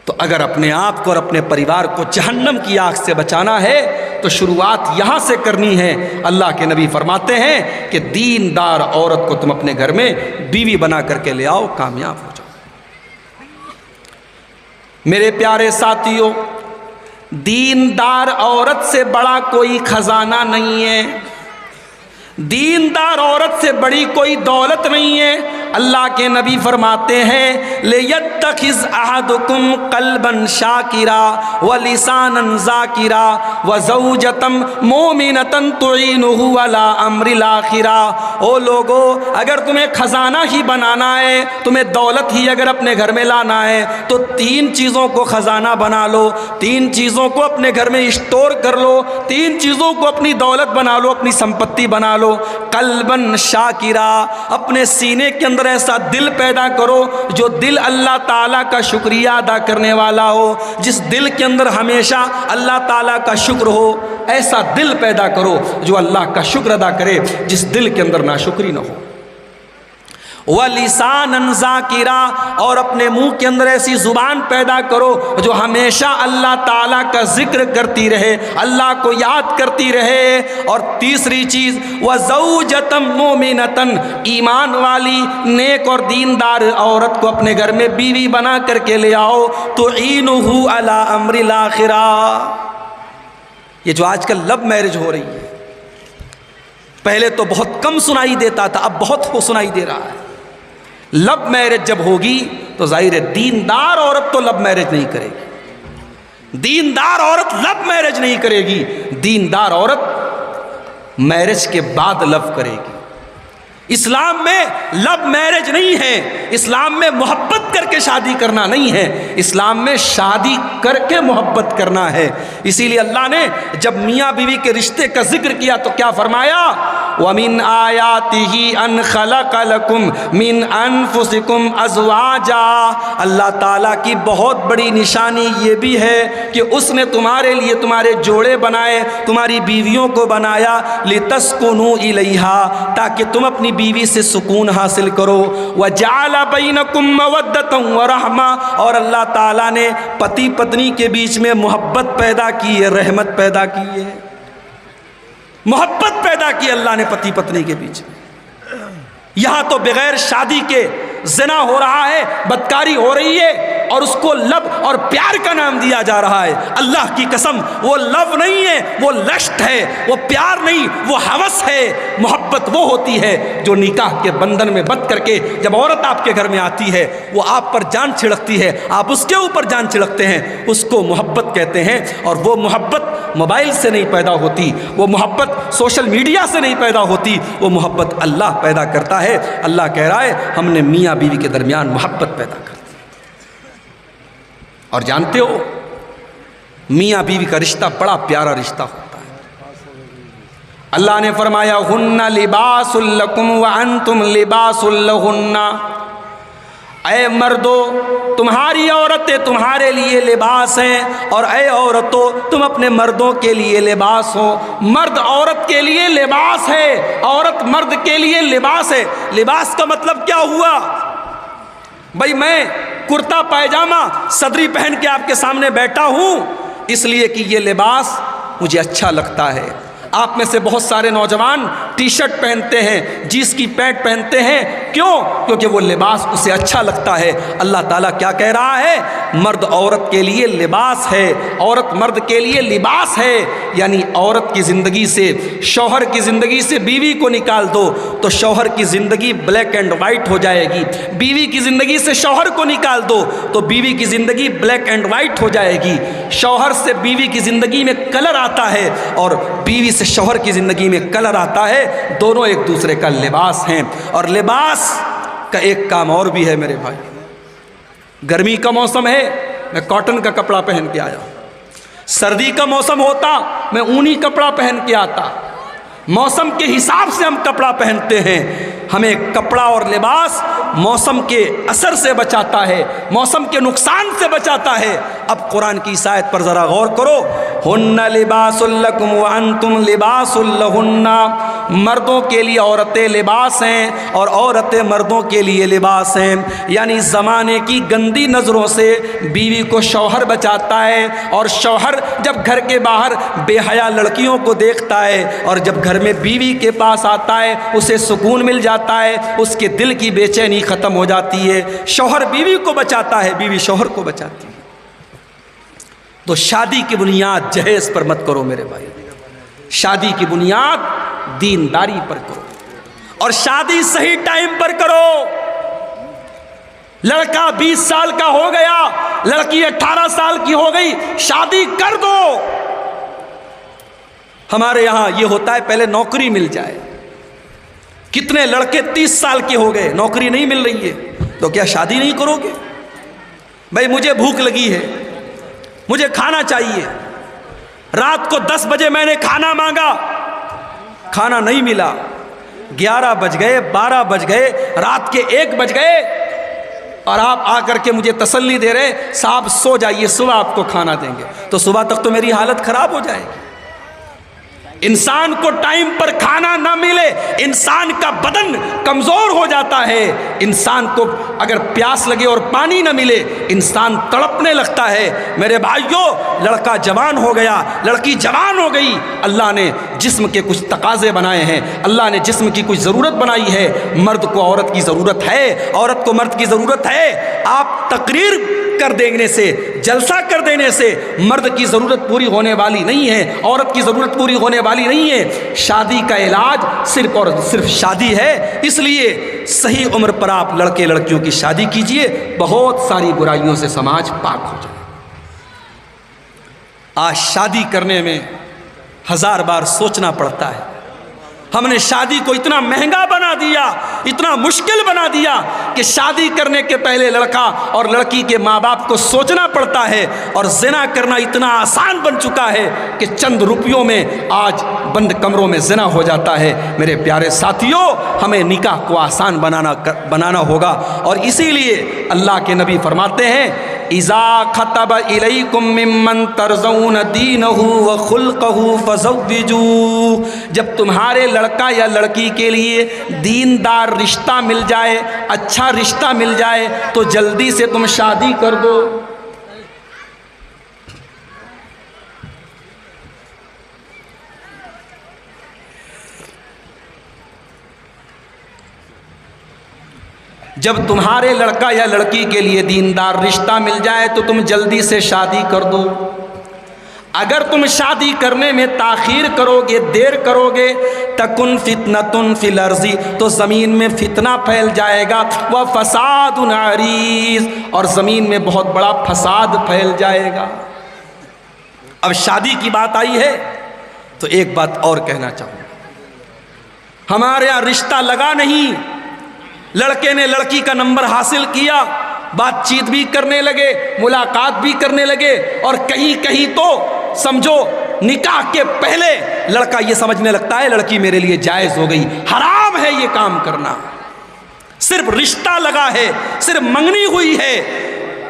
تو اگر اپنے آپ کو اور اپنے پریوار کو جہنم کی آگ سے بچانا ہے تو شروعات یہاں سے کرنی ہے۔ اللہ کے نبی فرماتے ہیں کہ دیندار عورت کو تم اپنے گھر میں بیوی بنا کر کے لے آؤ، کامیاب ہو جاؤ۔ میرے پیارے ساتھیوں، دیندار عورت سے بڑا کوئی خزانہ نہیں ہے، دیندار عورت سے بڑی کوئی دولت نہیں ہے۔ اللہ کے نبی فرماتے ہیں لِيَتَّخِذْ أَحَدُكُمْ قَلْبًا شَاكِرًا وَلِسَانًا ذَاكِرًا وَزَوْجَةً مُؤْمِنَةً تُعِينُهُ عَلَىٰ أَمْرِ الْآخِرَةِ۔ او لوگو، اگر تمہیں خزانہ ہی بنانا ہے، تمہیں دولت ہی اگر اپنے گھر میں لانا ہے، تو تین چیزوں کو خزانہ بنا لو، تین چیزوں کو اپنے گھر میں اسٹور کر لو، تین چیزوں کو اپنی دولت بنا لو، اپنی سمپتی بنا لو۔ قلباً شاکرا، اپنے سینے کے اندر ایسا دل پیدا کرو جو دل اللہ تعالیٰ کا شکریہ ادا کرنے والا ہو، جس دل کے اندر ہمیشہ اللہ تعالیٰ کا شکر ہو، ایسا دل پیدا کرو جو اللہ کا شکر ادا کرے، جس دل کے اندر ناشکری نہ ہو۔ وَلِسَانًا ذَاكِرًا، اور اپنے منہ کے اندر ایسی زبان پیدا کرو جو ہمیشہ اللہ تعالیٰ کا ذکر کرتی رہے، اللہ کو یاد کرتی رہے۔ اور تیسری چیز وَزَوْجَةً مُؤْمِنَةً، ایمان والی نیک اور دیندار عورت کو اپنے گھر میں بیوی بنا کر کے لے آؤ، تُعِينُهُ عَلَىٰ أَمْرِ الْآخِرَةِ۔ یہ جو آج کل لو میرج ہو رہی ہے، پہلے تو بہت کم سنائی دیتا تھا، اب بہت ہو سنائی دے رہا ہے۔ لو میرج جب ہوگی تو ظاہر ہے دیندار عورت تو لو میرج نہیں کرے گی، دیندار عورت لو میرج نہیں کرے گی، دیندار عورت میرج کے بعد لو کرے گی۔ اسلام میں لو میرج نہیں ہے، اسلام میں محبت کر کے شادی کرنا نہیں ہے، اسلام میں شادی کر کے محبت کرنا ہے۔ اسی لیے اللہ نے جب میاں بیوی کے رشتے کا ذکر کیا تو کیا فرمایا؟ وَمِنْ آيَاتِهِ أَنْ خَلَقَ لَكُمْ مِنْ أَنفُسِكُمْ أَزْوَاجًا، اللہ تعالیٰ کی بہت بڑی نشانی یہ بھی ہے کہ اس نے تمہارے لیے تمہارے جوڑے بنائے، تمہاری بیویوں کو بنایا، لِتَسْكُنُوا إِلَيْهَا، تاکہ تم اپنی بیوی سے سکون حاصل کرو۔ وَجَعَلَ بَيْنَكُمْ مَوَدَّةً وَرَحْمَةً، اور اللہ تعالیٰ نے پتی پتنی کے بیچ میں محبت پیدا کی ہے، رحمت پیدا کی ہے، محبت پیدا کی اللہ نے پتی پتنی کے بیچ میں۔ یہاں تو بغیر شادی کے زنا ہو رہا ہے، بدکاری ہو رہی ہے، اور اس کو لو اور پیار کا نام دیا جا رہا ہے۔ اللہ کی قسم، وہ لو نہیں ہے، وہ لشٹ ہے، وہ پیار نہیں، وہ ہوس ہے۔ محبت وہ ہوتی ہے جو نکاح کے بندھن میں بندھ کر کے جب عورت آپ کے گھر میں آتی ہے، وہ آپ پر جان چھڑکتی ہے، آپ اس کے اوپر جان چھڑکتے ہیں، اس کو محبت کہتے ہیں۔ اور وہ محبت موبائل سے نہیں پیدا ہوتی، وہ محبت سوشل میڈیا سے نہیں پیدا ہوتی، وہ محبت اللہ پیدا کرتا ہے۔ اللہ کہہ رہا ہے ہم نے میاں بیوی کے درمیان محبت پیدا کر دی۔ اور جانتے ہو میاں بیوی کا رشتہ بڑا پیارا رشتہ ہوتا ہے۔ اللہ نے فرمایا ہن لباس لکم وانتم لباس لہن، اے مردو تمہاری عورتیں تمہارے لیے لباس ہیں، اور اے عورتوں تم اپنے مردوں کے لیے لباس ہو۔ مرد عورت کے لیے لباس ہے، عورت مرد کے لیے لباس ہے۔ لباس کا مطلب کیا ہوا؟ بھائی میں کرتا پائجامہ صدری پہن کے آپ کے سامنے بیٹھا ہوں اس لیے کہ یہ لباس مجھے اچھا لگتا ہے۔ آپ میں سے بہت سارے نوجوان ٹی شرٹ پہنتے ہیں, جینس کی پینٹ پہنتے ہیں. کیوں؟ کیونکہ وہ لباس اسے اچھا لگتا ہے. اللہ تعالیٰ کیا کہہ رہا ہے؟ مرد عورت کے لیے لباس ہے, عورت مرد کے لیے لباس ہے. یعنی عورت کی زندگی سے, شوہر کی زندگی سے بیوی کو نکال دو تو شوہر کی زندگی بلیک اینڈ وائٹ ہو جائے گی. بیوی کی زندگی سے شوہر کو نکال دو تو بیوی کی زندگی بلیک اینڈ وائٹ ہو جائے گی. شوہر سے بیوی کی زندگی میں کلر آتا ہے اور بیوی سے شوہر کی زندگی میں کلر آتا ہے. دونوں ایک دوسرے کا لباس ہیں. اور لباس کا ایک کام اور بھی ہے میرے بھائی. گرمی کا موسم ہے, میں کاٹن کا کپڑا پہن کے آیا. سردی کا موسم ہوتا, میں اونی کپڑا پہن کے آتا. موسم کے حساب سے ہم کپڑا پہنتے ہیں. ہمیں کپڑا اور لباس موسم کے اثر سے بچاتا ہے, موسم کے نقصان سے بچاتا ہے. اب قرآن کی اس آیت پر ذرا غور کرو. ہن لباس لکم وانتم لباس لہن. مردوں کے لیے عورتیں لباس ہیں اور عورتیں مردوں کے لیے لباس ہیں. یعنی زمانے کی گندی نظروں سے بیوی کو شوہر بچاتا ہے, اور شوہر جب گھر کے باہر بے حیا لڑکیوں کو دیکھتا ہے اور جب گھر میں بیوی کے پاس آتا ہے اسے سکون مل جاتا ہے, اس کے دل کی بے چینی ختم ہو جاتی ہے. شوہر بیوی کو بچاتا ہے, بیوی شوہر کو بچاتی ہے. تو شادی کی بنیاد جہیز پر مت کرو میرے بھائی. شادی کی بنیاد دینداری پر کرو, اور شادی صحیح ٹائم پر کرو. لڑکا 20 سال کا ہو گیا, لڑکی 18 سال کی ہو گئی, شادی کر دو. ہمارے یہاں یہ ہوتا ہے پہلے نوکری مل جائے. کتنے لڑکے 30 سال کے ہو گئے, نوکری نہیں مل رہی ہے, تو کیا شادی نہیں کرو گے؟ بھائی مجھے بھوک لگی ہے, مجھے کھانا چاہیے. رات کو 10 بجے میں نے کھانا مانگا, کھانا نہیں ملا. 11 بج گئے, 12 بج گئے, رات کے 1 بج گئے, اور آپ آ کر کے مجھے تسلی دے رہے صاحب سو جائیے, صبح آپ کو کھانا دیں گے. تو صبح تک تو میری حالت خراب ہو جائے گی. انسان کو ٹائم پر کھانا نہ ملے, انسان کا بدن کمزور ہو جاتا ہے. انسان کو اگر پیاس لگے اور پانی نہ ملے, انسان تڑپنے لگتا ہے. میرے بھائیوں, لڑکا جوان ہو گیا, لڑکی جوان ہو گئی, اللہ نے جسم کے کچھ تقاضے بنائے ہیں, اللہ نے جسم کی کچھ ضرورت بنائی ہے. مرد کو عورت کی ضرورت ہے, عورت کو مرد کی ضرورت ہے. آپ تقریر کر دینے سے, جلسہ کر دینے سے مرد کی ضرورت پوری ہونے والی نہیں ہے, عورت کی ضرورت پوری ہونے والی نہیں ہے. شادی کا علاج صرف اور صرف شادی ہے. اس لیے صحیح عمر پر آپ لڑکے لڑکیوں کی شادی کیجئے, بہت ساری برائیوں سے سماج پاک ہو جائے. آج شادی کرنے میں 1000 بار سوچنا پڑتا ہے. ہم نے شادی کو اتنا مہنگا بنا دیا, اتنا مشکل بنا دیا کہ شادی کرنے کے پہلے لڑکا اور لڑکی کے ماں باپ کو سوچنا پڑتا ہے. اور زنا کرنا اتنا آسان بن چکا ہے کہ چند روپیوں میں آج بند کمروں میں زنا ہو جاتا ہے. میرے پیارے ساتھیوں, ہمیں نکاح کو آسان بنانا ہوگا. اور اسی لیے اللہ کے نبی فرماتے ہیں, اذا خطب الیکم ممن ترضون دینہ وخلقہ فزوجوہ. جب تمہارے لڑکا یا لڑکی کے لیے دیندار رشتہ مل جائے, اچھا رشتہ مل جائے, تو جلدی سے تم شادی کر دو. جب تمہارے لڑکا یا لڑکی کے لیے دیندار رشتہ مل جائے تو تم جلدی سے شادی کر دو. اگر تم شادی کرنے میں تاخیر کرو گے, دیر کرو گے, تکن فتنۃ فی الارض, تو زمین میں فتنہ پھیل جائے گا, وفساد عریض, اور زمین میں بہت بڑا فساد پھیل جائے گا. اب شادی کی بات آئی ہے تو ایک بات اور کہنا چاہوں گا. ہمارے یہاں رشتہ لگا نہیں, لڑکے نے لڑکی کا نمبر حاصل کیا, بات چیت بھی کرنے لگے, ملاقات بھی کرنے لگے, اور کہیں کہیں تو سمجھو نکاح کے پہلے لڑکا یہ سمجھنے لگتا ہے لڑکی میرے لیے جائز ہو گئی. حرام ہے یہ کام کرنا. صرف رشتہ لگا ہے, صرف منگنی ہوئی ہے,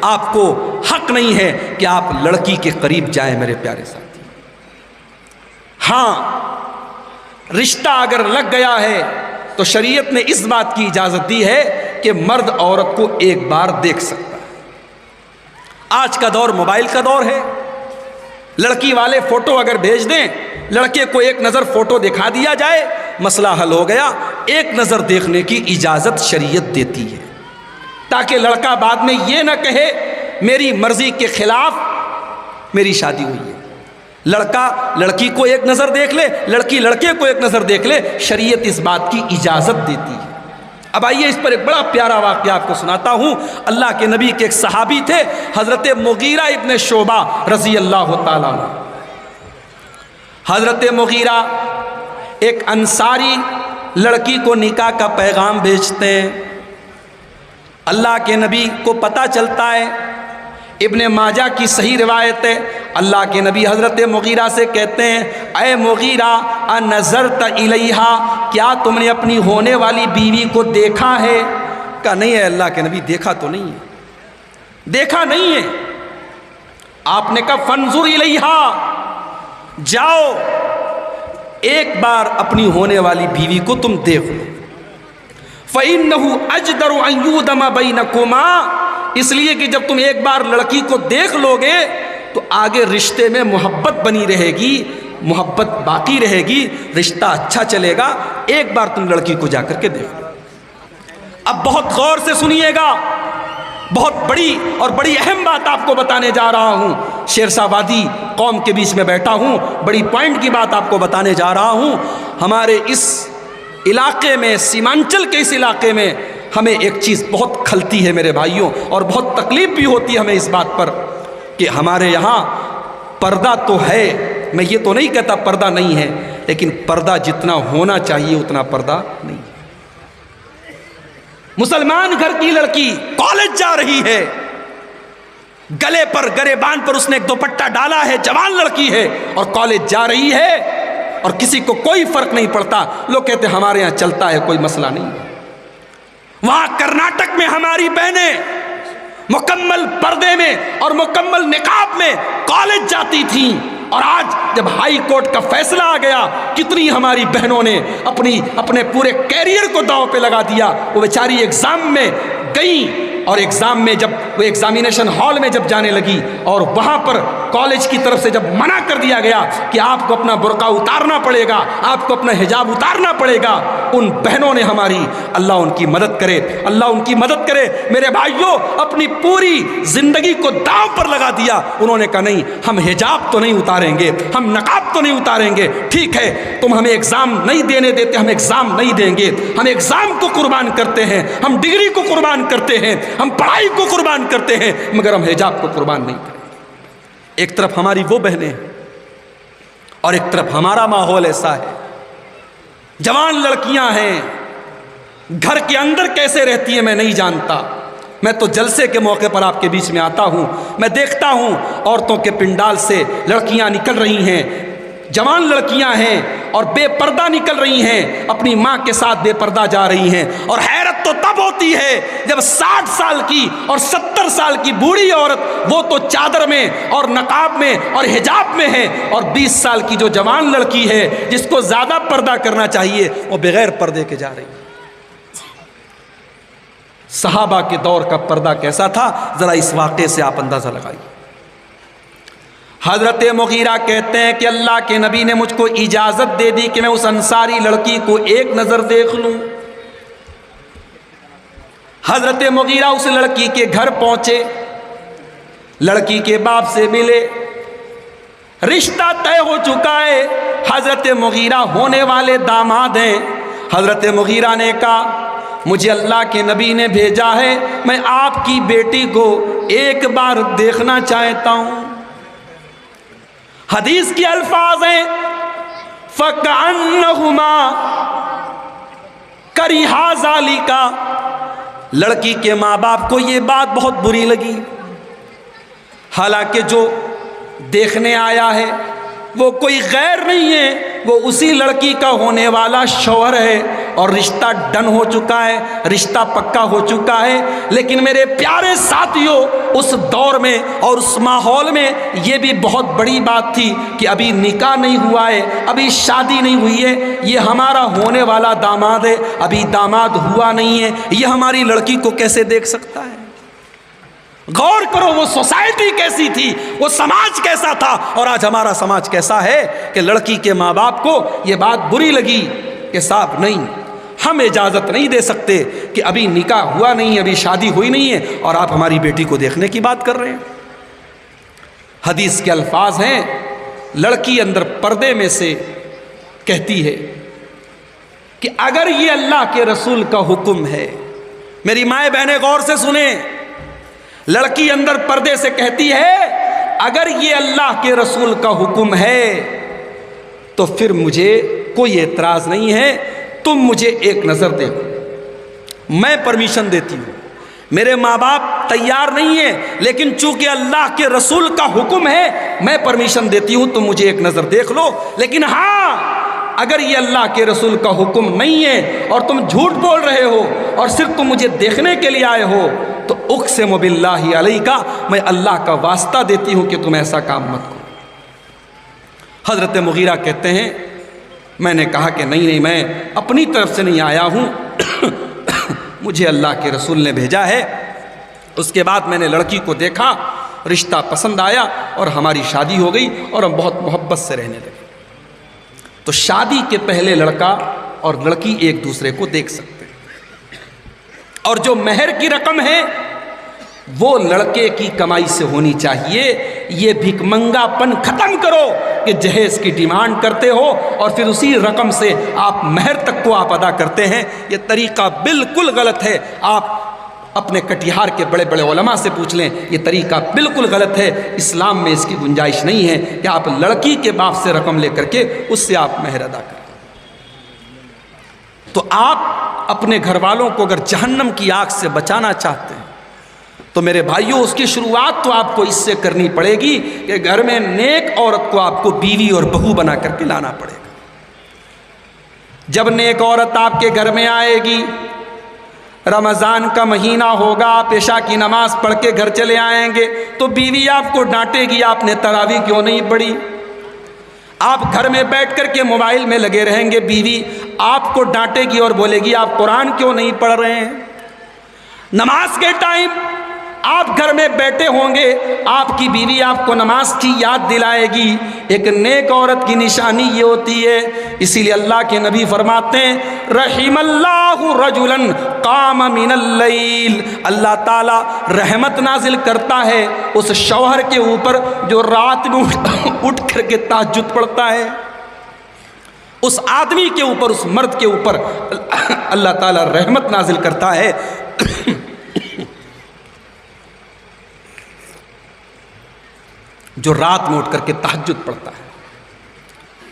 آپ کو حق نہیں ہے کہ آپ لڑکی کے قریب جائیں. میرے پیارے ساتھی, ہاں رشتہ اگر لگ گیا ہے تو شریعت نے اس بات کی اجازت دی ہے کہ مرد عورت کو ایک بار دیکھ سکتا ہے. آج کا دور موبائل کا دور ہے. لڑکی والے فوٹو اگر بھیج دیں, لڑکے کو ایک نظر فوٹو دکھا دیا جائے, مسئلہ حل ہو گیا. ایک نظر دیکھنے کی اجازت شریعت دیتی ہے تاکہ لڑکا بعد میں یہ نہ کہے میری مرضی کے خلاف میری شادی ہوئی ہے. لڑکا لڑکی کو ایک نظر دیکھ لے, لڑکی لڑکے کو ایک نظر دیکھ لے, شریعت اس بات کی اجازت دیتی ہے. اب آئیے اس پر ایک بڑا پیارا واقعہ آپ کو سناتا ہوں. اللہ کے نبی کے ایک صحابی تھے حضرت مغیرہ ابن شعبہ رضی اللہ تعالیٰ عنہ. حضرت مغیرہ ایک انصاری لڑکی کو نکاح کا پیغام بھیجتے ہیں. اللہ کے نبی کو پتہ چلتا ہے, ابن ماجہ کی صحیح روایت ہے, اللہ کے نبی حضرت مغیرہ سے کہتے ہیں اے مغیرہ انظرت الیہا, کیا تم نے اپنی ہونے والی بیوی کو دیکھا ہے؟ کہا نہیں ہے اللہ کے نبی, دیکھا تو نہیں ہے, دیکھا نہیں ہے. آپ نے کہا فانظر الیہا, جاؤ ایک بار اپنی ہونے والی بیوی کو تم دیکھ لو. فَإِنَّهُ أَجْدَرُ أَن يُؤْدَمَ بَيْنَكُمَا, اس لیے کہ جب تم ایک بار لڑکی کو دیکھ لو گے تو آگے رشتے میں محبت بنی رہے گی, محبت باقی رہے گی, رشتہ اچھا چلے گا. ایک بار تم لڑکی کو جا کر کے دیکھ لو. اب بہت غور سے سنیے گا, بہت بڑی اور بڑی اہم بات آپ کو بتانے جا رہا ہوں. شیرشاہ وادی قوم کے بیچ میں بیٹھا ہوں, بڑی پوائنٹ کی بات آپ کو بتانے جا رہا ہوں. ہمارے اس علاقے میں, سیمانچل کے اس علاقے میں ہمیں ایک چیز بہت کھلتی ہے میرے بھائیوں, اور بہت تکلیف بھی ہوتی ہے ہمیں اس بات پر کہ ہمارے یہاں پردہ تو ہے, میں یہ تو نہیں کہتا پردہ نہیں ہے, لیکن پردہ جتنا ہونا چاہیے اتنا پردہ نہیں ہے. مسلمان گھر کی لڑکی کالج جا رہی ہے, گلے پر گریبان پر اس نے ایک دوپٹہ ڈالا ہے, جوان لڑکی ہے اور کالج جا رہی ہے, اور کسی کو کوئی فرق نہیں پڑتا. لوگ کہتے ہمارے یہاں چلتا ہے, کوئی مسئلہ نہیں. وہاں کرناٹک میں ہماری بہنیں مکمل پردے میں اور مکمل نقاب میں کالج جاتی تھیں, اور آج جب ہائی کورٹ کا فیصلہ آ گیا کتنی ہماری بہنوں نے اپنے پورے کیریئر کو داؤ پہ لگا دیا. وہ بیچاری ایگزام میں گئیں, اور ایگزام میں جب وہ ایگزامینیشن ہال میں جب جانے لگی اور وہاں پر کالج کی طرف سے جب منع کر دیا گیا کہ آپ کو اپنا برقع اتارنا پڑے گا, آپ کو اپنا حجاب اتارنا پڑے گا, ان بہنوں نے ہماری, اللہ ان کی مدد کرے, اللہ ان کی مدد کرے میرے بھائیوں, اپنی پوری زندگی کو داؤ پر لگا دیا. انہوں نے کہا نہیں, ہم حجاب تو نہیں اتاریں گے, ہم نقاب تو نہیں اتاریں گے, ٹھیک ہے تم ہمیں ایگزام نہیں دینے دیتے, ہم ایگزام نہیں دیں گے, ہم ایگزام کو قربان کرتے ہیں, ہم ڈگری کو قربان کرتے ہیں, ہم پڑھائی کو قربان کرتے ہیں, مگر ہم حجاب کو قربان نہیں کریں گے. ایک طرف ہماری وہ بہنیں اور ایک طرف ہمارا ماحول ایسا ہے, جوان لڑکیاں ہیں, گھر کے اندر کیسے رہتی ہیں میں نہیں جانتا. میں تو جلسے کے موقع پر آپ کے بیچ میں آتا ہوں, میں دیکھتا ہوں عورتوں کے پنڈال سے لڑکیاں نکل رہی ہیں, جوان لڑکیاں ہیں اور بے پردہ نکل رہی ہیں, اپنی ماں کے ساتھ بے پردہ جا رہی ہیں. اور حیرت تو تب ہوتی ہے جب 60 سال کی اور 70 سال کی بوڑھی عورت, وہ تو چادر میں اور نقاب میں اور حجاب میں ہے, اور 20 سال کی جو جوان لڑکی ہے جس کو زیادہ پردہ کرنا چاہیے وہ بغیر پردے کے جا رہی ہے. صحابہ کے دور کا پردہ کیسا تھا, ذرا اس واقعے سے آپ اندازہ لگائیے. حضرت مغیرہ کہتے ہیں کہ اللہ کے نبی نے مجھ کو اجازت دے دی کہ میں اس انصاری لڑکی کو ایک نظر دیکھ لوں. حضرت مغیرہ اس لڑکی کے گھر پہنچے, لڑکی کے باپ سے ملے, رشتہ طے ہو چکا ہے, حضرت مغیرہ ہونے والے داماد ہیں. حضرت مغیرہ نے کہا مجھے اللہ کے نبی نے بھیجا ہے, میں آپ کی بیٹی کو ایک بار دیکھنا چاہتا ہوں. حدیث کے الفاظ ہیں فَكَأَنَّهُمَا كَرِهَا ذَلِكَ. لڑکی کے ماں باپ کو یہ بات بہت بری لگی, حالانکہ جو دیکھنے آیا ہے وہ کوئی غیر نہیں ہے, وہ اسی لڑکی کا ہونے والا شوہر ہے, اور رشتہ ڈن ہو چکا ہے, رشتہ پکا ہو چکا ہے. لیکن میرے پیارے ساتھیوں, اس دور میں اور اس ماحول میں یہ بھی بہت بڑی بات تھی کہ ابھی نکاح نہیں ہوا ہے, ابھی شادی نہیں ہوئی ہے, یہ ہمارا ہونے والا داماد ہے, ابھی داماد ہوا نہیں ہے, یہ ہماری لڑکی کو کیسے دیکھ سکتا ہے. غور کرو وہ سوسائٹی کیسی تھی, وہ سماج کیسا تھا, اور آج ہمارا سماج کیسا ہے کہ لڑکی کے ماں باپ کو یہ بات بری لگی کہ صاحب نہیں، ہم اجازت نہیں دے سکتے کہ ابھی نکاح ہوا نہیں ہے، ابھی شادی ہوئی نہیں ہے اور آپ ہماری بیٹی کو دیکھنے کی بات کر رہے ہیں۔ حدیث کے الفاظ ہیں، لڑکی اندر پردے میں سے کہتی ہے کہ اگر یہ اللہ کے رسول کا حکم ہے، میری مائیں بہنیں غور سے سنیں، لڑکی اندر پردے سے کہتی ہے اگر یہ اللہ کے رسول کا حکم ہے تو پھر مجھے کوئی اعتراض نہیں ہے، تم مجھے ایک نظر دیکھو، میں پرمیشن دیتی ہوں، میرے ماں باپ تیار نہیں ہیں لیکن چونکہ اللہ کے رسول کا حکم ہے میں پرمیشن دیتی ہوں، تم مجھے ایک نظر دیکھ لو، لیکن ہاں اگر یہ اللہ کے رسول کا حکم نہیں ہے اور تم جھوٹ بول رہے ہو اور صرف تم مجھے دیکھنے کے لیے آئے ہو تو اقسم باللہ علیک، میں اللہ کا واسطہ دیتی ہوں کہ تم ایسا کام مت کرو۔ حضرت مغیرہ کہتے ہیں میں نے کہا کہ نہیں، میں اپنی طرف سے نہیں آیا ہوں، مجھے اللہ کے رسول نے بھیجا ہے۔ اس کے بعد میں نے لڑکی کو دیکھا، رشتہ پسند آیا اور ہماری شادی ہو گئی اور ہم بہت محبت سے رہنے لگے۔ تو شادی کے پہلے لڑکا اور لڑکی ایک دوسرے کو دیکھ سکتے ہیں، اور جو مہر کی رقم ہے وہ لڑکے کی کمائی سے ہونی چاہیے۔ یہ بھک منگا پن ختم کرو کہ جہیز کی ڈیمانڈ کرتے ہو اور پھر اسی رقم سے آپ مہر تک کو آپ ادا کرتے ہیں، یہ طریقہ بالکل غلط ہے۔ آپ اپنے کٹیہار کے بڑے بڑے علماء سے پوچھ لیں، یہ طریقہ بالکل غلط ہے، اسلام میں اس کی گنجائش نہیں ہے کہ آپ لڑکی کے باپ سے رقم لے کر کے اس سے آپ مہر ادا کریں۔ تو آپ اپنے گھر والوں کو اگر جہنم کی آگ سے بچانا چاہتے ہیں تو میرے بھائیوں اس کی شروعات تو آپ کو اس سے کرنی پڑے گی کہ گھر میں نیک عورت کو آپ کو بیوی اور بہو بنا کر کے لانا پڑے گا۔ جب نیک عورت آپ کے گھر میں آئے گی، رمضان کا مہینہ ہوگا، آپ عشاء کی نماز پڑھ کے گھر چلے آئیں گے تو بیوی آپ کو ڈانٹے گی آپ نے تراویح کیوں نہیں پڑھی۔ آپ گھر میں بیٹھ کر کے موبائل میں لگے رہیں گے، بیوی آپ کو ڈانٹے گی اور بولے گی آپ قرآن کیوں نہیں پڑھ رہے ہیں۔ نماز کے ٹائم آپ گھر میں بیٹھے ہوں گے، آپ کی بیوی آپ کو نماز کی یاد دلائے گی۔ ایک نیک عورت کی نشانی یہ ہوتی ہے، اسی لیے اللہ کے نبی فرماتے ہیں رحم اللہ رجلا قام من اللیل، اللہ تعالیٰ رحمت نازل کرتا ہے اس شوہر کے اوپر جو رات میں اٹھ کر کے تہجد پڑھتا ہے۔ اس آدمی کے اوپر، اس مرد کے اوپر اللہ تعالیٰ رحمت نازل کرتا ہے جو رات میں اٹھ کر کے تہجد پڑھتا ہے،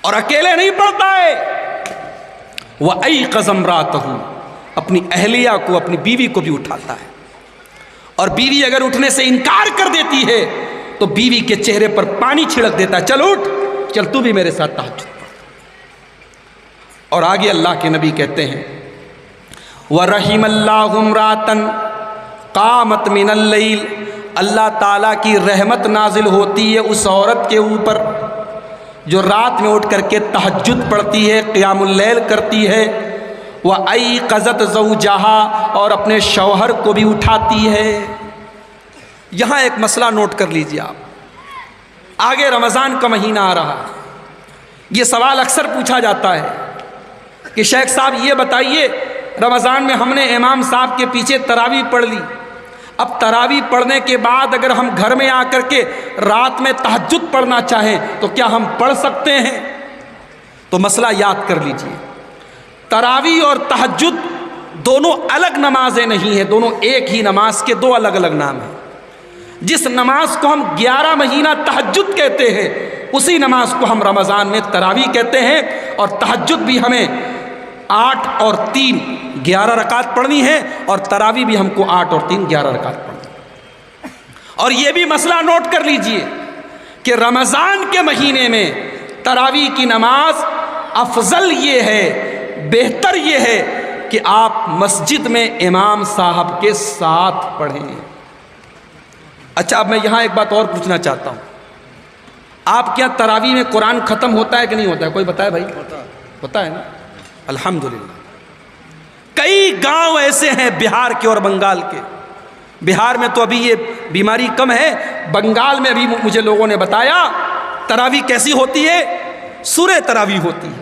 اور اکیلے نہیں پڑھتا ہے، وَأَيْقَظَ امْرَأَتَهُ، اپنی اہلیہ کو، اپنی بیوی کو بھی اٹھاتا ہے، اور بیوی اگر اٹھنے سے انکار کر دیتی ہے تو بیوی کے چہرے پر پانی چھڑک دیتا ہے، چل اٹھ، چل تو بھی میرے ساتھ تہجد پڑھ۔ اور آگے اللہ کے نبی کہتے ہیں وَرَحِمَ اللَّهُ امْرَأَةً قَامَتْ مِنَ اللَّيْلِ، اللہ تعالیٰ کی رحمت نازل ہوتی ہے اس عورت کے اوپر جو رات میں اٹھ کر کے تہجد پڑھتی ہے، قیام اللیل کرتی ہے، وَأَيْقَظَتْ زَوْجَهَا، اور اپنے شوہر کو بھی اٹھاتی ہے۔ یہاں ایک مسئلہ نوٹ کر لیجئے آپ، آگے رمضان کا مہینہ آ رہا ہے، یہ سوال اکثر پوچھا جاتا ہے کہ شیخ صاحب یہ بتائیے رمضان میں ہم نے امام صاحب کے پیچھے تراویح پڑھ لی، اب تراویح پڑھنے کے بعد اگر ہم گھر میں آ کر کے رات میں تہجد پڑھنا چاہیں تو کیا ہم پڑھ سکتے ہیں؟ تو مسئلہ یاد کر لیجئے، تراویح اور تہجد دونوں الگ نمازیں نہیں ہیں، دونوں ایک ہی نماز کے دو الگ الگ نام ہیں۔ جس نماز کو ہم 11 مہینہ تہجد کہتے ہیں اسی نماز کو ہم رمضان میں تراویح کہتے ہیں، اور تہجد بھی ہمیں 8 اور 3 11 رکعت پڑھنی ہے، اور تراویح بھی ہم کو 8 اور 3 11 رکعت پڑھنی ہے۔ اور یہ بھی مسئلہ نوٹ کر لیجئے کہ رمضان کے مہینے میں تراویح کی نماز افضل یہ ہے، بہتر یہ ہے کہ آپ مسجد میں امام صاحب کے ساتھ پڑھیں۔ اچھا، اب میں یہاں ایک بات اور پوچھنا چاہتا ہوں، آپ کیا تراویح میں قرآن ختم ہوتا ہے کہ نہیں ہوتا ہے؟ کوئی بتائے بھائی؟ ہوتا ہے نا؟ الحمدللہ۔ کئی گاؤں ایسے ہیں بہار کے اور بنگال کے، بہار میں تو ابھی یہ بیماری کم ہے، بنگال میں ابھی مجھے لوگوں نے بتایا تراویح کیسی ہوتی ہے، سورہ تراویح ہوتی ہے،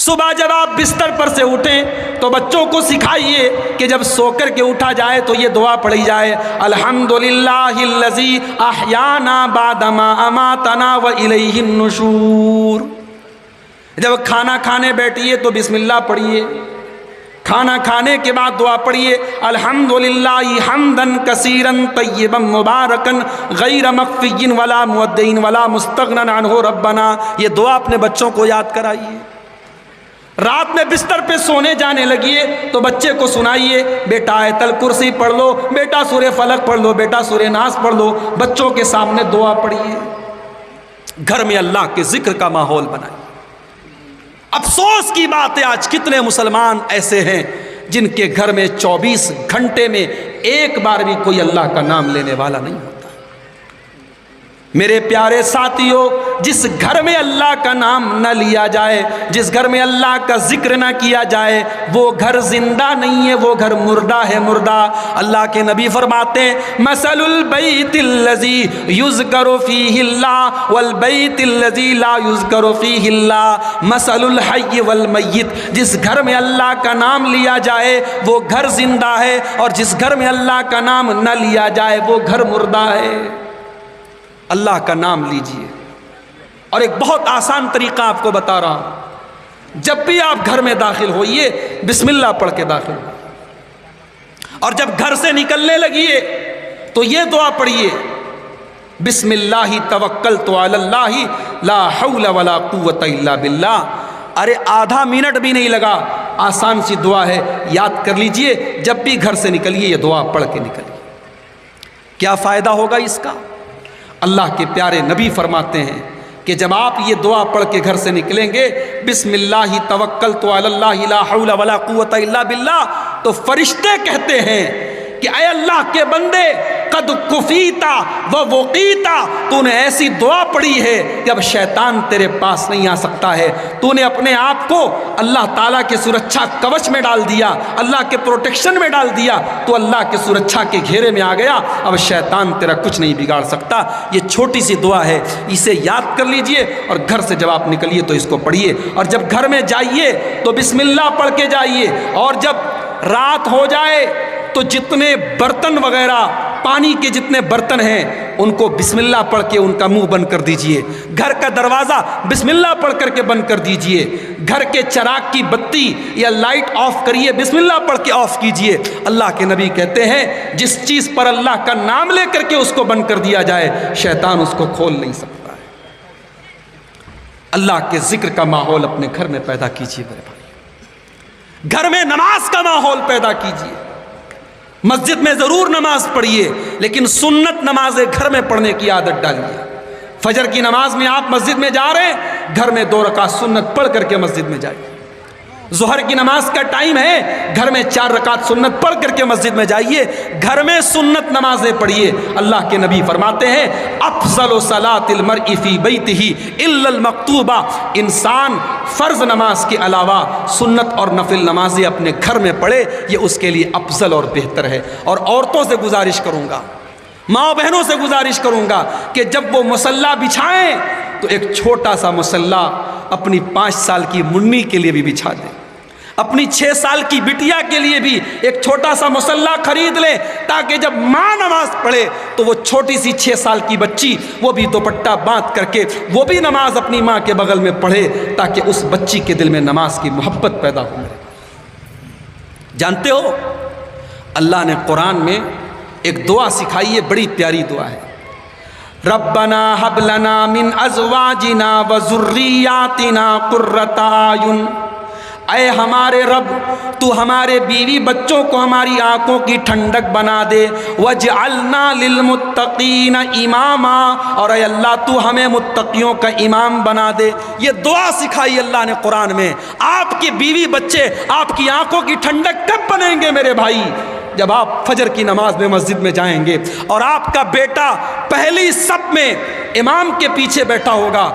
صبح جب آپ بستر پر سے اٹھیں تو بچوں کو سکھائیے کہ جب سو کر کے اٹھا جائے تو یہ دعا پڑھی جائے، الحمدللہ الذی احیانا بعد ما اماتنا والیہ النشور۔ جب کھانا کھانے بیٹھیے تو بسم اللہ پڑھیے، کھانا کھانے کے بعد دعا پڑھیے، الحمدللہ حمدا کثیرا طیبا مبارکا غیر مخفی ولا مودع ولا مستغنی عنہ ربنا۔ یہ دعا اپنے بچوں کو یاد کرائیے۔ رات میں بستر پہ سونے جانے لگیے تو بچے کو سنائیے، بیٹا آیت الکرسی پڑھ لو، بیٹا سورہ فلق پڑھ لو، بیٹا سورہ ناس پڑھ لو، بچوں کے سامنے دعا پڑھیے۔ گھر میں اللہ کے ذکر کا ماحول بنائیے۔ افسوس کی بات ہے آج کتنے مسلمان ایسے ہیں جن کے گھر میں 24 گھنٹے میں ایک بار بھی کوئی اللہ کا نام لینے والا نہیں ہوتا۔ میرے پیارے ساتھیوں، جس گھر میں اللہ کا نام نہ لیا جائے، جس گھر میں اللہ کا ذکر نہ کیا جائے، وہ گھر زندہ نہیں ہے، وہ گھر مردہ ہے، مردہ۔ اللہ کے نبی فرماتے ہیں مثل البیت الذی یذکر فیہ اللہ والبیت الذی لا یذکر فیہ اللہ مثل الحی والمیت۔ جس گھر میں اللہ کا نام لیا جائے وہ گھر زندہ ہے، اور جس گھر میں اللہ کا نام نہ لیا جائے وہ گھر مردہ ہے۔ اللہ کا نام لیجئے۔ اور ایک بہت آسان طریقہ آپ کو بتا رہا ہوں، جب بھی آپ گھر میں داخل ہوئیے بسم اللہ پڑھ کے داخل ہوئیے، اور جب گھر سے نکلنے لگیے تو یہ دعا پڑھیے، بسم اللہ توکلت علی اللہ لا حول ولا قوت الا باللہ۔ ارے آدھا منٹ بھی نہیں لگا، آسان سی دعا ہے، یاد کر لیجئے، جب بھی گھر سے نکلیے یہ دعا پڑھ کے نکلیے۔ کیا فائدہ ہوگا اس کا؟ اللہ کے پیارے نبی فرماتے ہیں کہ جب آپ یہ دعا پڑھ کے گھر سے نکلیں گے، بسم اللہ توکلت علی اللہ لا حول ولا قوت الا باللہ، تو فرشتے کہتے ہیں کہ اے اللہ کے بندے قد کفیتا و وقیتا، تو نے ایسی دعا پڑھی ہے کہ اب شیطان تیرے پاس نہیں آ سکتا ہے، تو نے اپنے آپ کو اللہ تعالیٰ کے سرکشا کوچ میں ڈال دیا، اللہ کے پروٹیکشن میں ڈال دیا، تو اللہ کے سرکشا کے گھیرے میں آ گیا، اب شیطان تیرا کچھ نہیں بگاڑ سکتا۔ یہ چھوٹی سی دعا ہے، اسے یاد کر لیجئے، اور گھر سے جب آپ نکلیے تو اس کو پڑھیے، اور جب گھر میں جائیے تو بسم اللہ پڑھ کے جائیے، اور جب رات ہو جائے تو جتنے برتن وغیرہ پانی کے جتنے برتن ہیں ان کو بسم اللہ پڑھ کے ان کا منہ بند کر دیجئے، گھر کا دروازہ بسم اللہ پڑھ کر کے بند کر دیجئے، گھر کے چراغ کی بتی یا لائٹ آف کریے، بسم اللہ پڑھ کے آف کیجئے۔ اللہ کے نبی کہتے ہیں جس چیز پر اللہ کا نام لے کر کے اس کو بند کر دیا جائے شیطان اس کو کھول نہیں سکتا ہے۔ اللہ کے ذکر کا ماحول اپنے گھر میں پیدا کیجئے میرے بھائی، گھر میں نماز کا ماحول پیدا کیجئے۔ مسجد میں ضرور نماز پڑھیے، لیکن سنت نمازیں گھر میں پڑھنے کی عادت ڈالیے۔ فجر کی نماز میں آپ مسجد میں جا رہے ہیں، گھر میں 2 رکعت سنت پڑھ کر کے مسجد میں جائیے۔ ظہر کی نماز کا ٹائم ہے، گھر میں 4 رکعت سنت پڑھ کر کے مسجد میں جائیے، گھر میں سنت نمازیں پڑھیے۔ اللہ کے نبی فرماتے ہیں افضل صلاۃ المرء فی بیتہ الا المکتوبہ، انسان فرض نماز کے علاوہ سنت اور نفل نمازیں اپنے گھر میں پڑھے، یہ اس کے لیے افضل اور بہتر ہے۔ اور عورتوں سے گزارش کروں گا، ماں بہنوں سے گزارش کروں گا کہ جب وہ مصلی بچھائیں تو ایک چھوٹا سا مصلی اپنی 5 سال کی منی کے لیے بھی بچھا دیں، اپنی 6 سال کی بٹیا کے لیے بھی ایک چھوٹا سا مصلی خرید لیں، تاکہ جب ماں نماز پڑھے تو وہ چھوٹی سی 6 سال کی بچی وہ بھی دوپٹہ باندھ کر کے وہ بھی نماز اپنی ماں کے بغل میں پڑھے، تاکہ اس بچی کے دل میں نماز کی محبت پیدا ہو۔ جانتے ہو اللہ نے قرآن میں ایک دعا سکھائی ہے، بڑی پیاری دعا ہے، ربنا ہب لنا من ازواجنا وذریاتنا قرۃ اعین۔ اے ہمارے رب، تو ہمارے بیوی بچوں کو ہماری آنکھوں کی ٹھنڈک بنا دے، وجعلنا للمتقین اماما، اور اے اللہ تو ہمیں متقیوں کا امام بنا دے۔ یہ دعا سکھائی اللہ نے قرآن میں۔ آپ کی بیوی بچے آپ کی آنکھوں کی ٹھنڈک کب بنیں گے میرے بھائی؟ جب آپ فجر کی نماز میں مسجد میں جائیں گے، اور آپ کا بیٹا پہلی صف میں امام کے پیچھے بیٹھا ہوگا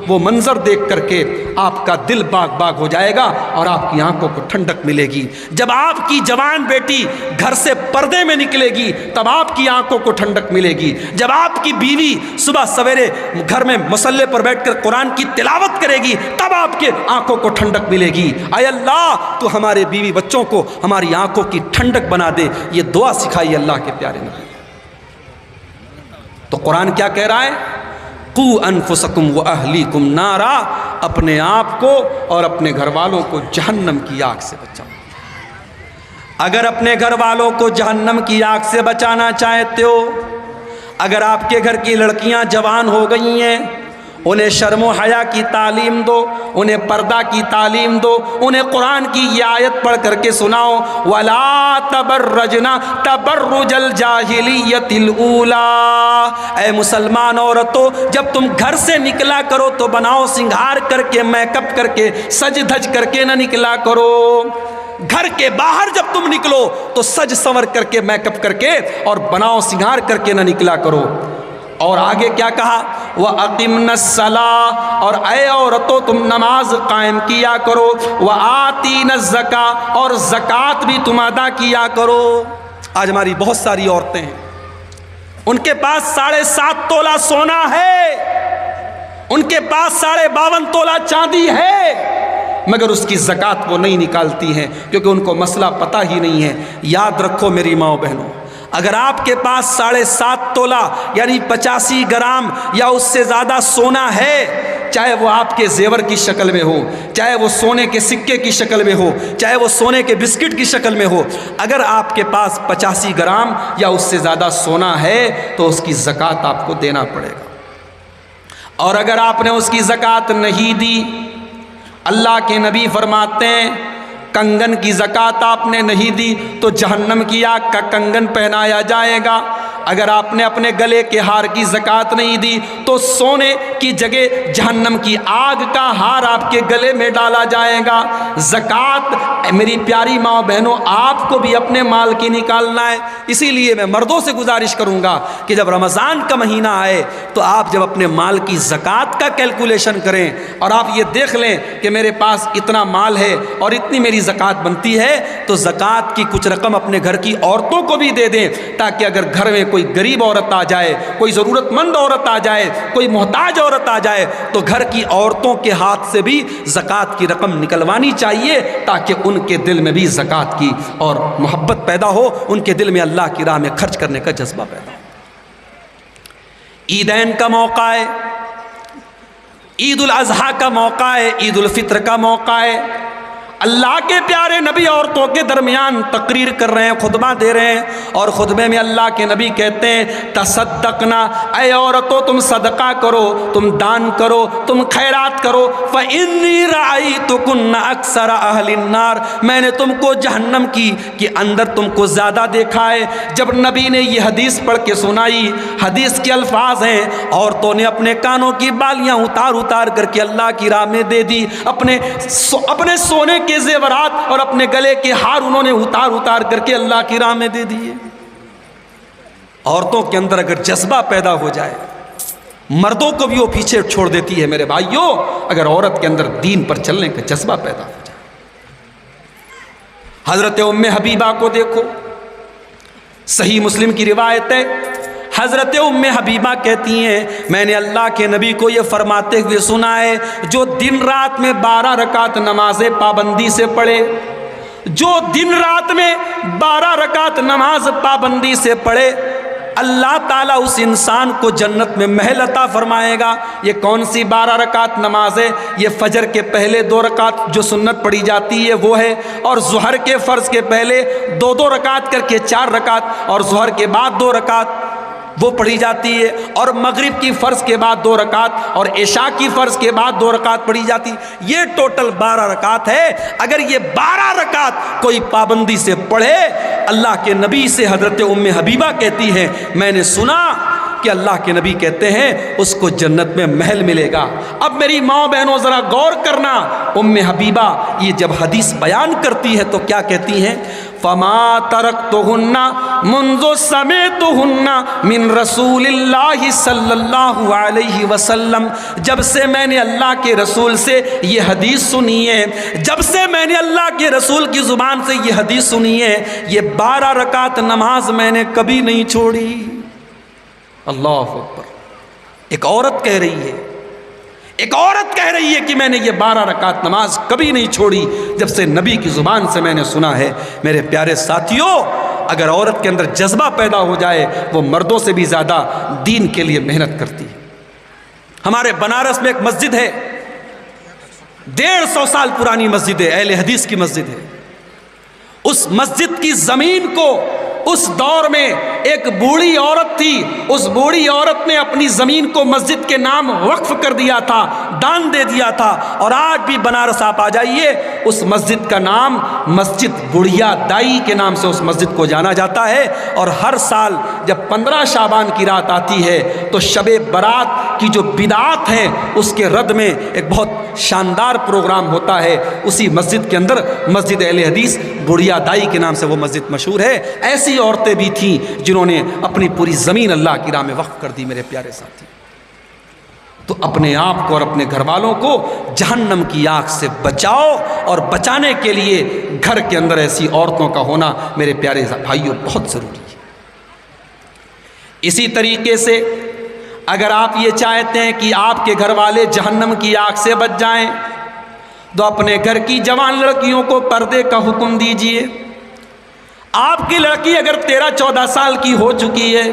وہ منظر دیکھ کر کے آپ کا دل باغ باغ ہو جائے گا اور آپ کی آنکھوں کو ٹھنڈک ملے گی۔ جب آپ کی جوان بیٹی گھر سے پردے میں نکلے گی تب آپ کی آنکھوں کو ٹھنڈک ملے گی۔ جب آپ کی بیوی صبح سویرے گھر میں مصلی پر بیٹھ کر قرآن کی تلاوت کرے گی تب آپ کے آنکھوں کو ٹھنڈک ملے گی۔ اے اللہ تو ہمارے بیوی بچوں کو ہماری آنکھوں کی ٹھنڈک بنا دے، یہ دعا سکھائی اللہ کے پیارے نبی۔ تو قرآن کیا کہہ رہا ہے؟ قُوا أَنفُسَكُمْ وَأَهْلِيكُمْ نَارًا، اپنے آپ کو اور اپنے گھر والوں کو جہنم کی آگ سے بچاؤ۔ اگر اپنے گھر والوں کو جہنم کی آگ سے بچانا چاہتے ہو، اگر آپ کے گھر کی لڑکیاں جوان ہو گئی ہیں، انہیں شرم و حیا کی تعلیم دو، انہیں پردہ کی تعلیم دو، انہیں قرآن کی یہ آیت پڑھ کر کے سناؤ، وَلَا تَبَرَّجْنَا تَبَرُّجَ الْجَاهِلِيَّةِ الْأُولَىٰ، اے مسلمان عورتوں جب تم گھر سے نکلا کرو تو بناؤ سنگھار کر کے، میک اپ کر کے، سج دھج کر کے نہ نکلا کرو۔ گھر کے باہر جب تم نکلو تو سج سنور کر کے، میک اپ کر کے اور بناؤ سنگھار کر کے نہ نکلا کرو۔ اور آگے کیا کہا؟ وَأَقِمْنَا الصَّلَاةَ، اور اے عورتوں تم نماز قائم کیا کرو، وَآتِينَا الزَّكَاةَ، اور زکوٰۃ بھی تم ادا کیا کرو۔ آج ہماری بہت ساری عورتیں ہیں، ان کے پاس 7.5 تولہ سونا ہے، ان کے پاس 52.5 تولہ چاندی ہے، مگر اس کی زکوٰۃ وہ نہیں نکالتی ہیں کیونکہ ان کو مسئلہ پتہ ہی نہیں ہے۔ یاد رکھو میری ماں بہنوں، اگر آپ کے پاس 7.5 تولہ یعنی 85 گرام یا اس سے زیادہ سونا ہے، چاہے وہ آپ کے زیور کی شکل میں ہو، چاہے وہ سونے کے سکے کی شکل میں ہو، چاہے وہ سونے کے بسکٹ کی شکل میں ہو، اگر آپ کے پاس 85 گرام یا اس سے زیادہ سونا ہے تو اس کی زکوٰۃ آپ کو دینا پڑے گا۔ اور اگر آپ نے اس کی زکوٰۃ نہیں دی، اللہ کے نبی فرماتے ہیں کنگن کی زکوٰۃ آپ نے نہیں دی تو جہنم کی آگ کا کنگن پہنایا جائے گا۔ اگر آپ نے اپنے گلے کے ہار کی زکوٰۃ نہیں دی تو سونے کی جگہ جہنم کی آگ کا ہار آپ کے گلے میں ڈالا جائے گا۔ زکوٰۃ میری پیاری ماں بہنوں آپ کو بھی اپنے مال کی نکالنا ہے۔ اسی لیے میں مردوں سے گزارش کروں گا کہ جب رمضان کا مہینہ آئے تو آپ جب اپنے مال کی زکوٰۃ کا کیلکولیشن کریں اور آپ یہ دیکھ لیں کہ میرے پاس اتنا مال ہے اور اتنی میری زکوٰۃ بنتی ہے، تو زکوٰۃ کی کچھ رقم اپنے گھر کی عورتوں کو بھی دے دیں، تاکہ اگر گھر میں کوئی غریب عورت آ جائے، کوئی ضرورت مند عورت آ جائے، کوئی محتاج عورت آ جائے تو گھر کی عورتوں کے ہاتھ سے بھی زکوٰۃ کی رقم نکلوانی چاہیے، تاکہ ان کے دل میں بھی زکوٰۃ کی اور محبت پیدا ہو، ان کے دل میں اللہ کی راہ میں خرچ کرنے کا جذبہ پیدا ہو۔ عیدین کا موقع ہے، عید الاضحیٰ کا موقع ہے، عید الفطر کا موقع ہے۔ اللہ کے پیارے نبی عورتوں کے درمیان تقریر کر رہے ہیں، خطبہ دے رہے ہیں، اور خطبے میں اللہ کے نبی کہتے ہیں تصدقنا، اے عورتوں تم صدقہ کرو، تم دان کرو، تم خیرات کرو، فإنی رأیتکن اکثر اہل النار، میں نے تم کو جہنم کی اندر تم کو زیادہ دیکھا ہے۔ جب نبی نے یہ حدیث پڑھ کے سنائی، حدیث کے الفاظ ہیں عورتوں نے اپنے کانوں کی بالیاں اتار کر کے اللہ کی راہ میں دے دی، اپنے سونے کے زیورات اور اپنے گلے کے ہار انہوں نے اتار کر کے اللہ کی راہ میں دے دیے۔ عورتوں کے اندر اگر جذبہ پیدا ہو جائے، مردوں کو بھی وہ پیچھے چھوڑ دیتی ہے۔ میرے بھائیوں، اگر عورت کے اندر دین پر چلنے کا جذبہ پیدا ہو جائے، حضرت ام حبیبہ کو دیکھو، صحیح مسلم کی روایت ہے، حضرت ام حبیبہ کہتی ہیں میں نے اللہ کے نبی کو یہ فرماتے ہوئے سنا ہے، جو دن رات میں 12 رکعت نماز پابندی سے پڑھے، جو دن رات میں 12 رکعت نماز پابندی سے پڑھے، اللہ تعالیٰ اس انسان کو جنت میں محل عطا فرمائے گا۔ یہ کون سی 12 رکعت نماز ہے؟ یہ فجر کے پہلے 2 رکعت جو سنت پڑھی جاتی ہے وہ ہے، اور ظہر کے فرض کے پہلے 2 رکعت کر کے 4 رکعت، اور ظہر کے بعد 2 رکعت وہ پڑھی جاتی ہے، اور مغرب کی فرض کے بعد 2 رکعت، اور عشاء کی فرض کے بعد 2 رکعت پڑھی جاتی۔ یہ ٹوٹل 12 رکعت ہے۔ اگر یہ 12 رکعت کوئی پابندی سے پڑھے، اللہ کے نبی سے حضرت ام حبیبہ کہتی ہے میں نے سنا کہ اللہ کے نبی کہتے ہیں اس کو جنت میں محل ملے گا۔ اب میری ماں بہنوں ذرا غور کرنا، ام حبیبہ یہ جب حدیث بیان کرتی ہے تو کیا کہتی ہیں؟ فما ترکتہن منذ سمعتہن من رسول اللہ صلی اللہ علیہ وسلم، جب سے میں نے اللہ کے رسول سے یہ حدیث سنی ہے، جب سے میں نے اللہ کے رسول کی زبان سے یہ حدیث سنی ہے، یہ 12 رکعت نماز میں نے کبھی نہیں چھوڑی۔ اللہ اکبر۔ ایک عورت کہہ رہی ہے، ایک عورت کہہ رہی ہے کہ میں نے یہ 12 رکعت نماز کبھی نہیں چھوڑی جب سے نبی کی زبان سے میں نے سنا ہے۔ میرے پیارے ساتھیوں، اگر عورت کے اندر جذبہ پیدا ہو جائے، وہ مردوں سے بھی زیادہ دین کے لیے محنت کرتی ہے۔ ہمارے بنارس میں ایک مسجد ہے، 150 سال پرانی مسجد ہے، اہل حدیث کی مسجد ہے۔ اس مسجد کی زمین کو اس دور میں ایک بوڑھی عورت تھی، اس بوڑھی عورت نے اپنی زمین کو مسجد کے نام وقف کر دیا تھا، دان دے دیا تھا، اور آج بھی بنارس آپ آ جائیے، اس مسجد کا نام مسجد بڑھیا دائی کے نام سے اس مسجد کو جانا جاتا ہے۔ اور ہر سال جب 15 شعبان کی رات آتی ہے تو شب برات کی جو بدعات ہیں اس کے رد میں ایک بہت شاندار پروگرام ہوتا ہے اسی مسجد کے اندر۔ مسجد اہل حدیث بڑھیا دائی کے نام سے وہ مسجد مشہور ہے۔ ایسی عورتیں بھی تھیں جنہوں نے اپنی پوری زمین اللہ کی راہ میں وقف کر دی۔ میرے پیارے ساتھی، تو اپنے آپ کو اور اپنے گھر والوں کو جہنم کی آگ سے بچاؤ، اور بچانے کے لیے گھر کے اندر ایسی عورتوں کا ہونا میرے پیارے بھائیوں بہت ضروری ہے۔ اسی طریقے سے اگر آپ یہ چاہتے ہیں کہ آپ کے گھر والے جہنم کی آگ سے بچ جائیں تو اپنے گھر کی جوان لڑکیوں کو پردے کا حکم دیجئے۔ آپ کی لڑکی اگر 13-14 سال کی ہو چکی ہے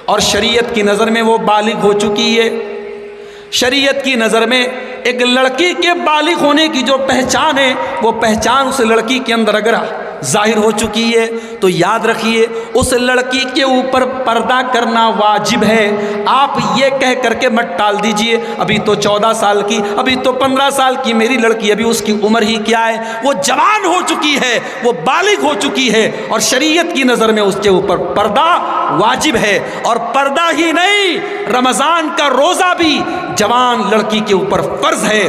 اور شریعت کی نظر میں وہ بالغ ہو چکی ہے، شریعت کی نظر میں ایک لڑکی کے بالغ ہونے کی جو پہچان ہے وہ پہچان اس لڑکی کے اندر اگر ظاہر ہو چکی ہے تو یاد رکھیے اس لڑکی کے اوپر پردہ کرنا واجب ہے۔ آپ یہ کہہ کر کے مت ٹال دیجئے ابھی تو 14 سال کی، ابھی تو 15 سال کی میری لڑکی، ابھی اس کی عمر ہی کیا ہے، وہ جوان ہو چکی ہے، وہ بالغ ہو چکی ہے، اور شریعت کی نظر میں اس کے اوپر پردہ واجب ہے۔ اور پردہ ہی نہیں، رمضان کا روزہ بھی جوان لڑکی کے اوپر فرض ہے۔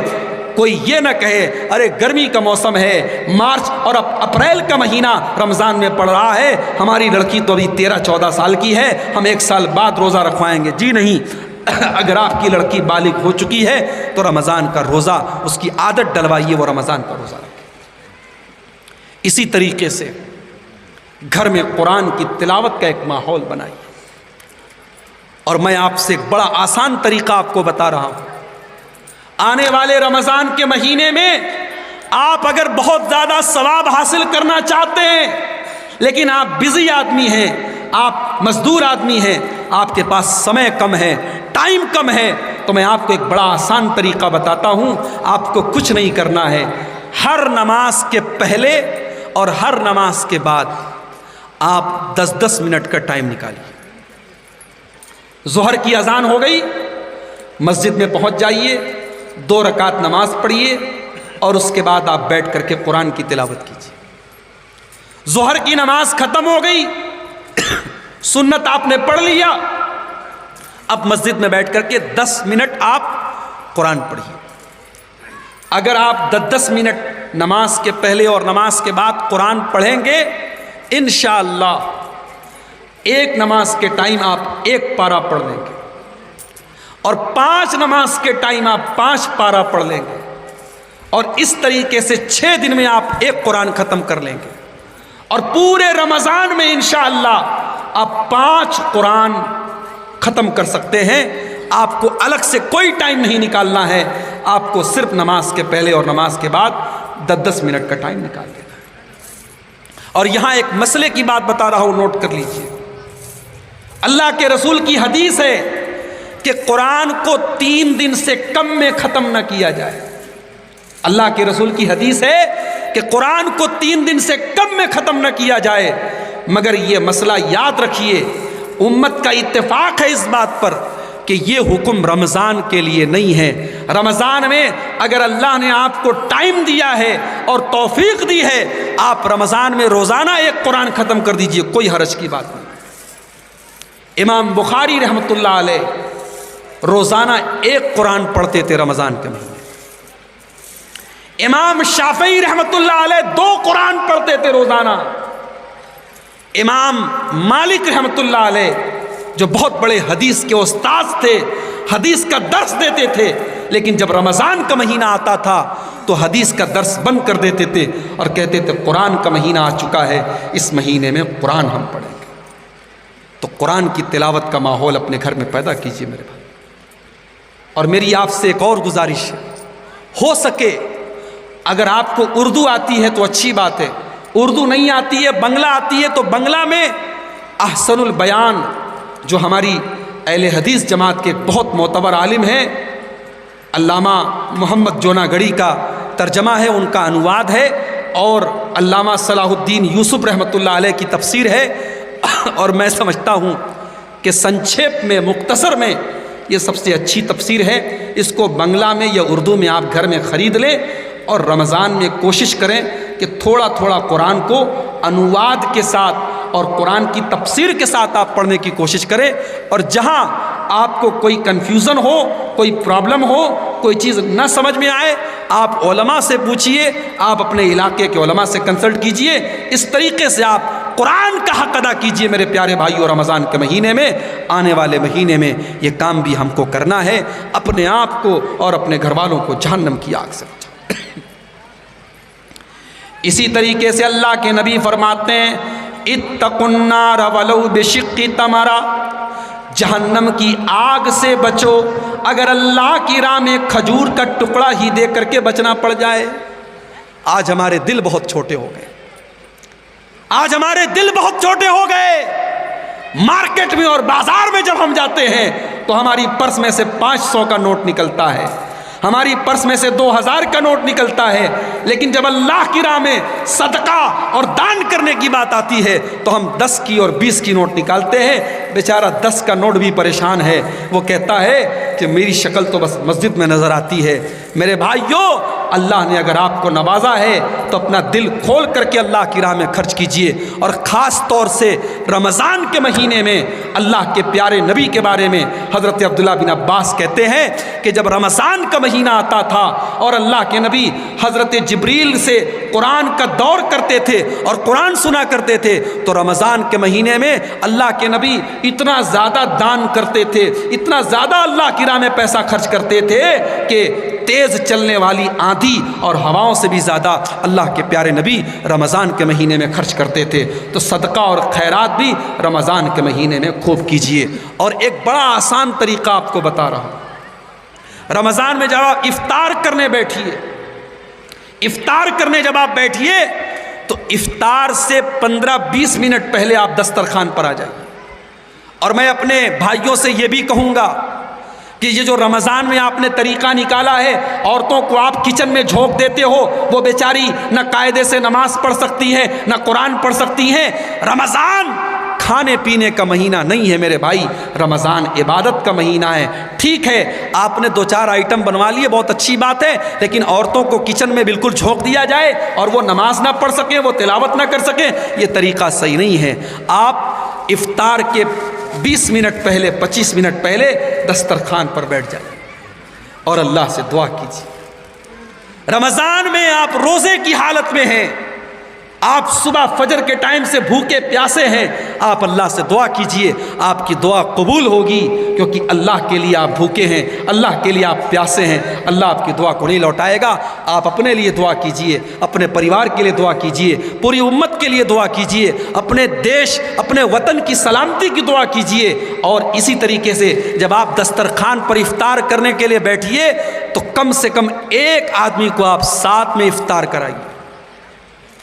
کوئی یہ نہ کہے ارے گرمی کا موسم ہے، مارچ اور اپریل کا مہینہ رمضان میں پڑ رہا ہے، ہماری لڑکی تو ابھی 13-14 سال کی ہے، ہم 1 سال بعد روزہ رکھوائیں گے۔ جی نہیں، اگر آپ کی لڑکی بالغ ہو چکی ہے تو رمضان کا روزہ اس کی عادت ڈلوائیے، وہ رمضان کا روزہ رکھے۔ اسی طریقے سے گھر میں قرآن کی تلاوت کا ایک ماحول بنائیے۔ اور میں آپ سے ایک بڑا آسان طریقہ آپ کو بتا رہا ہوں۔ آنے والے رمضان کے مہینے میں آپ اگر بہت زیادہ ثواب حاصل کرنا چاہتے ہیں لیکن آپ بزی آدمی ہیں، آپ مزدور آدمی ہیں، آپ کے پاس سمے کم ہے، ٹائم کم ہے، تو میں آپ کو ایک بڑا آسان طریقہ بتاتا ہوں۔ آپ کو کچھ نہیں کرنا ہے، ہر نماز کے پہلے اور ہر نماز کے بعد آپ 10-10 منٹ کا ٹائم نکالیے۔ ظہر کی اذان ہو گئی، مسجد میں پہنچ جائیے، 2 رکعت نماز پڑھیے، اور اس کے بعد آپ بیٹھ کر کے قرآن کی تلاوت کیجیے۔ ظہر کی نماز ختم ہو گئی، سنت آپ نے پڑھ لیا، اب مسجد میں بیٹھ کر کے 10 منٹ آپ قرآن پڑھیے۔ اگر آپ 10-10 منٹ نماز کے پہلے اور نماز کے بعد قرآن پڑھیں گے، انشاءاللہ ایک نماز کے ٹائم آپ 1 پارہ پڑھ لیں گے، اور 5 نماز کے ٹائم آپ 5 پارہ پڑھ لیں گے، اور اس طریقے سے 6 دن میں آپ 1 قرآن ختم کر لیں گے، اور پورے رمضان میں انشاءاللہ آپ 5 قرآن ختم کر سکتے ہیں۔ آپ کو الگ سے کوئی ٹائم نہیں نکالنا ہے، آپ کو صرف نماز کے پہلے اور نماز کے بعد 10-10 منٹ کا ٹائم نکال دینا ہے۔ اور یہاں ایک مسئلے کی بات بتا رہا ہوں، نوٹ کر لیجئے۔ اللہ کے رسول کی حدیث ہے کہ قرآن کو 3 دن سے کم میں ختم نہ کیا جائے۔ اللہ کے رسول کی حدیث ہے کہ قرآن کو 3 دن سے کم میں ختم نہ کیا جائے، مگر یہ مسئلہ یاد رکھیے، امت کا اتفاق ہے اس بات پر کہ یہ حکم رمضان کے لیے نہیں ہے۔ رمضان میں اگر اللہ نے آپ کو ٹائم دیا ہے اور توفیق دی ہے، آپ رمضان میں روزانہ 1 قرآن ختم کر دیجئے، کوئی حرج کی بات نہیں۔ امام بخاری رحمۃ اللہ علیہ روزانہ 1 قرآن پڑھتے تھے رمضان کے مہینے۔ امام شافعی رحمۃ اللہ علیہ 2 قرآن پڑھتے تھے روزانہ۔ امام مالک رحمۃ اللہ علیہ جو بہت بڑے حدیث کے استاد تھے، حدیث کا درس دیتے تھے، لیکن جب رمضان کا مہینہ آتا تھا تو حدیث کا درس بند کر دیتے تھے اور کہتے تھے قرآن کا مہینہ آ چکا ہے، اس مہینے میں قرآن ہم پڑھیں گے۔ تو قرآن کی تلاوت کا ماحول اپنے گھر میں پیدا کیجیے میرے بھائی۔ اور میری آپ سے ایک اور گزارش ہے، ہو سکے اگر آپ کو اردو آتی ہے تو اچھی بات ہے، اردو نہیں آتی ہے، بنگلہ آتی ہے، تو بنگلہ میں احسن البیان جو ہماری اہل حدیث جماعت کے بہت معتبر عالم ہیں، علامہ محمد جونا گڑھی کا ترجمہ ہے، ان کا انواد ہے، اور علامہ صلاح الدین یوسف رحمۃ اللہ علیہ کی تفسیر ہے، اور میں سمجھتا ہوں کہ سنکھیپ میں، مختصر میں یہ سب سے اچھی تفسیر ہے۔ اس کو بنگلہ میں یا اردو میں آپ گھر میں خرید لیں، اور رمضان میں کوشش کریں کہ تھوڑا تھوڑا قرآن کو انواد کے ساتھ اور قرآن کی تفسیر کے ساتھ آپ پڑھنے کی کوشش کریں۔ اور جہاں آپ کو کوئی کنفیوژن ہو، کوئی پرابلم ہو، کوئی چیز نہ سمجھ میں آئے، آپ علماء سے پوچھئے، آپ اپنے علاقے کے علماء سے کنسلٹ کیجئے۔ اس طریقے سے آپ قرآن کا حق ادا کیجئے میرے پیارے بھائیو۔ رمضان کے مہینے میں، آنے والے مہینے میں یہ کام بھی ہم کو کرنا ہے، اپنے آپ کو اور اپنے گھر والوں کو جہنم کی آگ سے بچانا۔ اسی طریقے سے اللہ کے نبی فرماتے ہیں اتقوا النار ولو بشق تمرہ، جہنم کی آگ سے بچو اگر اللہ کی راہ میں کھجور کا ٹکڑا ہی دے کر کے بچنا پڑ جائے۔ آج ہمارے دل بہت چھوٹے ہو گئے، آج ہمارے دل بہت چھوٹے ہو گئے۔ مارکیٹ میں اور بازار میں جب ہم جاتے ہیں تو ہماری پرس میں سے 500 کا نوٹ نکلتا ہے، ہماری پرس میں سے 2000 کا نوٹ نکلتا ہے، لیکن جب اللہ کی راہ میں صدقہ اور دان کرنے کی بات آتی ہے تو ہم 10 کی اور 20 کی نوٹ نکالتے ہیں۔ بیچارہ 10 کا نوٹ بھی پریشان ہے، وہ کہتا ہے کہ میری شکل تو بس مسجد میں نظر آتی ہے۔ میرے بھائیو، اللہ نے اگر آپ کو نوازا ہے تو اپنا دل کھول کر کے اللہ کی راہ میں خرچ کیجئے، اور خاص طور سے رمضان کے مہینے میں اللہ کے پیارے نبی کے بارے میں حضرت عبداللہ بن عباس کہتے ہیں کہ جب رمضان کا مہینہ آتا تھا اور اللہ کے نبی حضرت جبریل سے قرآن کا دور کرتے تھے اور قرآن سنا کرتے تھے، تو رمضان کے مہینے میں اللہ کے نبی اتنا زیادہ دان کرتے تھے، اتنا زیادہ اللہ کی راہ میں پیسہ خرچ کرتے تھے کہ تیز چلنے والی آندھی اور ہواؤں سے بھی زیادہ اللہ کے پیارے نبی رمضان کے مہینے میں خرچ کرتے تھے۔ تو صدقہ اور خیرات بھی رمضان کے مہینے میں خوب کیجئے۔ اور ایک بڑا آسان طریقہ آپ کو بتا رہا ہوں، رمضان میں جب آپ افطار کرنے بیٹھیے، افطار کرنے جب آپ بیٹھیے تو افطار سے 15-20 منٹ پہلے آپ دسترخوان پر آ جائیے۔ اور میں اپنے بھائیوں سے یہ بھی کہوں گا کہ یہ جو رمضان میں آپ نے طریقہ نکالا ہے، عورتوں کو آپ کچن میں جھونک دیتے ہو، وہ بیچاری نہ قاعدے سے نماز پڑھ سکتی ہیں نہ قرآن پڑھ سکتی ہیں۔ رمضان کھانے پینے کا مہینہ نہیں ہے میرے بھائی، رمضان عبادت کا مہینہ ہے۔ ٹھیک ہے، آپ نے 2-4 آئٹم بنوا لیے، بہت اچھی بات ہے، لیکن عورتوں کو کچن میں بالکل جھونک دیا جائے اور وہ نماز نہ پڑھ سکیں، وہ تلاوت نہ کر سکیں، یہ طریقہ صحیح نہیں ہے۔ آپ افطار کے 20 منٹ پہلے، 25 منٹ پہلے دسترخوان پر بیٹھ جائیں اور اللہ سے دعا کیجیے۔ رمضان میں آپ روزے کی حالت میں ہیں، آپ صبح فجر کے ٹائم سے بھوکے پیاسے ہیں، آپ اللہ سے دعا کیجئے، آپ کی دعا قبول ہوگی، کیونکہ اللہ کے لیے آپ بھوکے ہیں، اللہ کے لیے آپ پیاسے ہیں، اللہ آپ کی دعا کو نہیں لوٹائے گا۔ آپ اپنے لیے دعا کیجئے، اپنے پریوار کے لیے دعا کیجئے، پوری امت کے لیے دعا کیجئے، اپنے دیش، اپنے وطن کی سلامتی کی دعا کیجئے۔ اور اسی طریقے سے جب آپ دسترخوان پر افطار کرنے کے لیے بیٹھیے تو کم سے کم ایک آدمی کو آپ ساتھ میں افطار کرائیے۔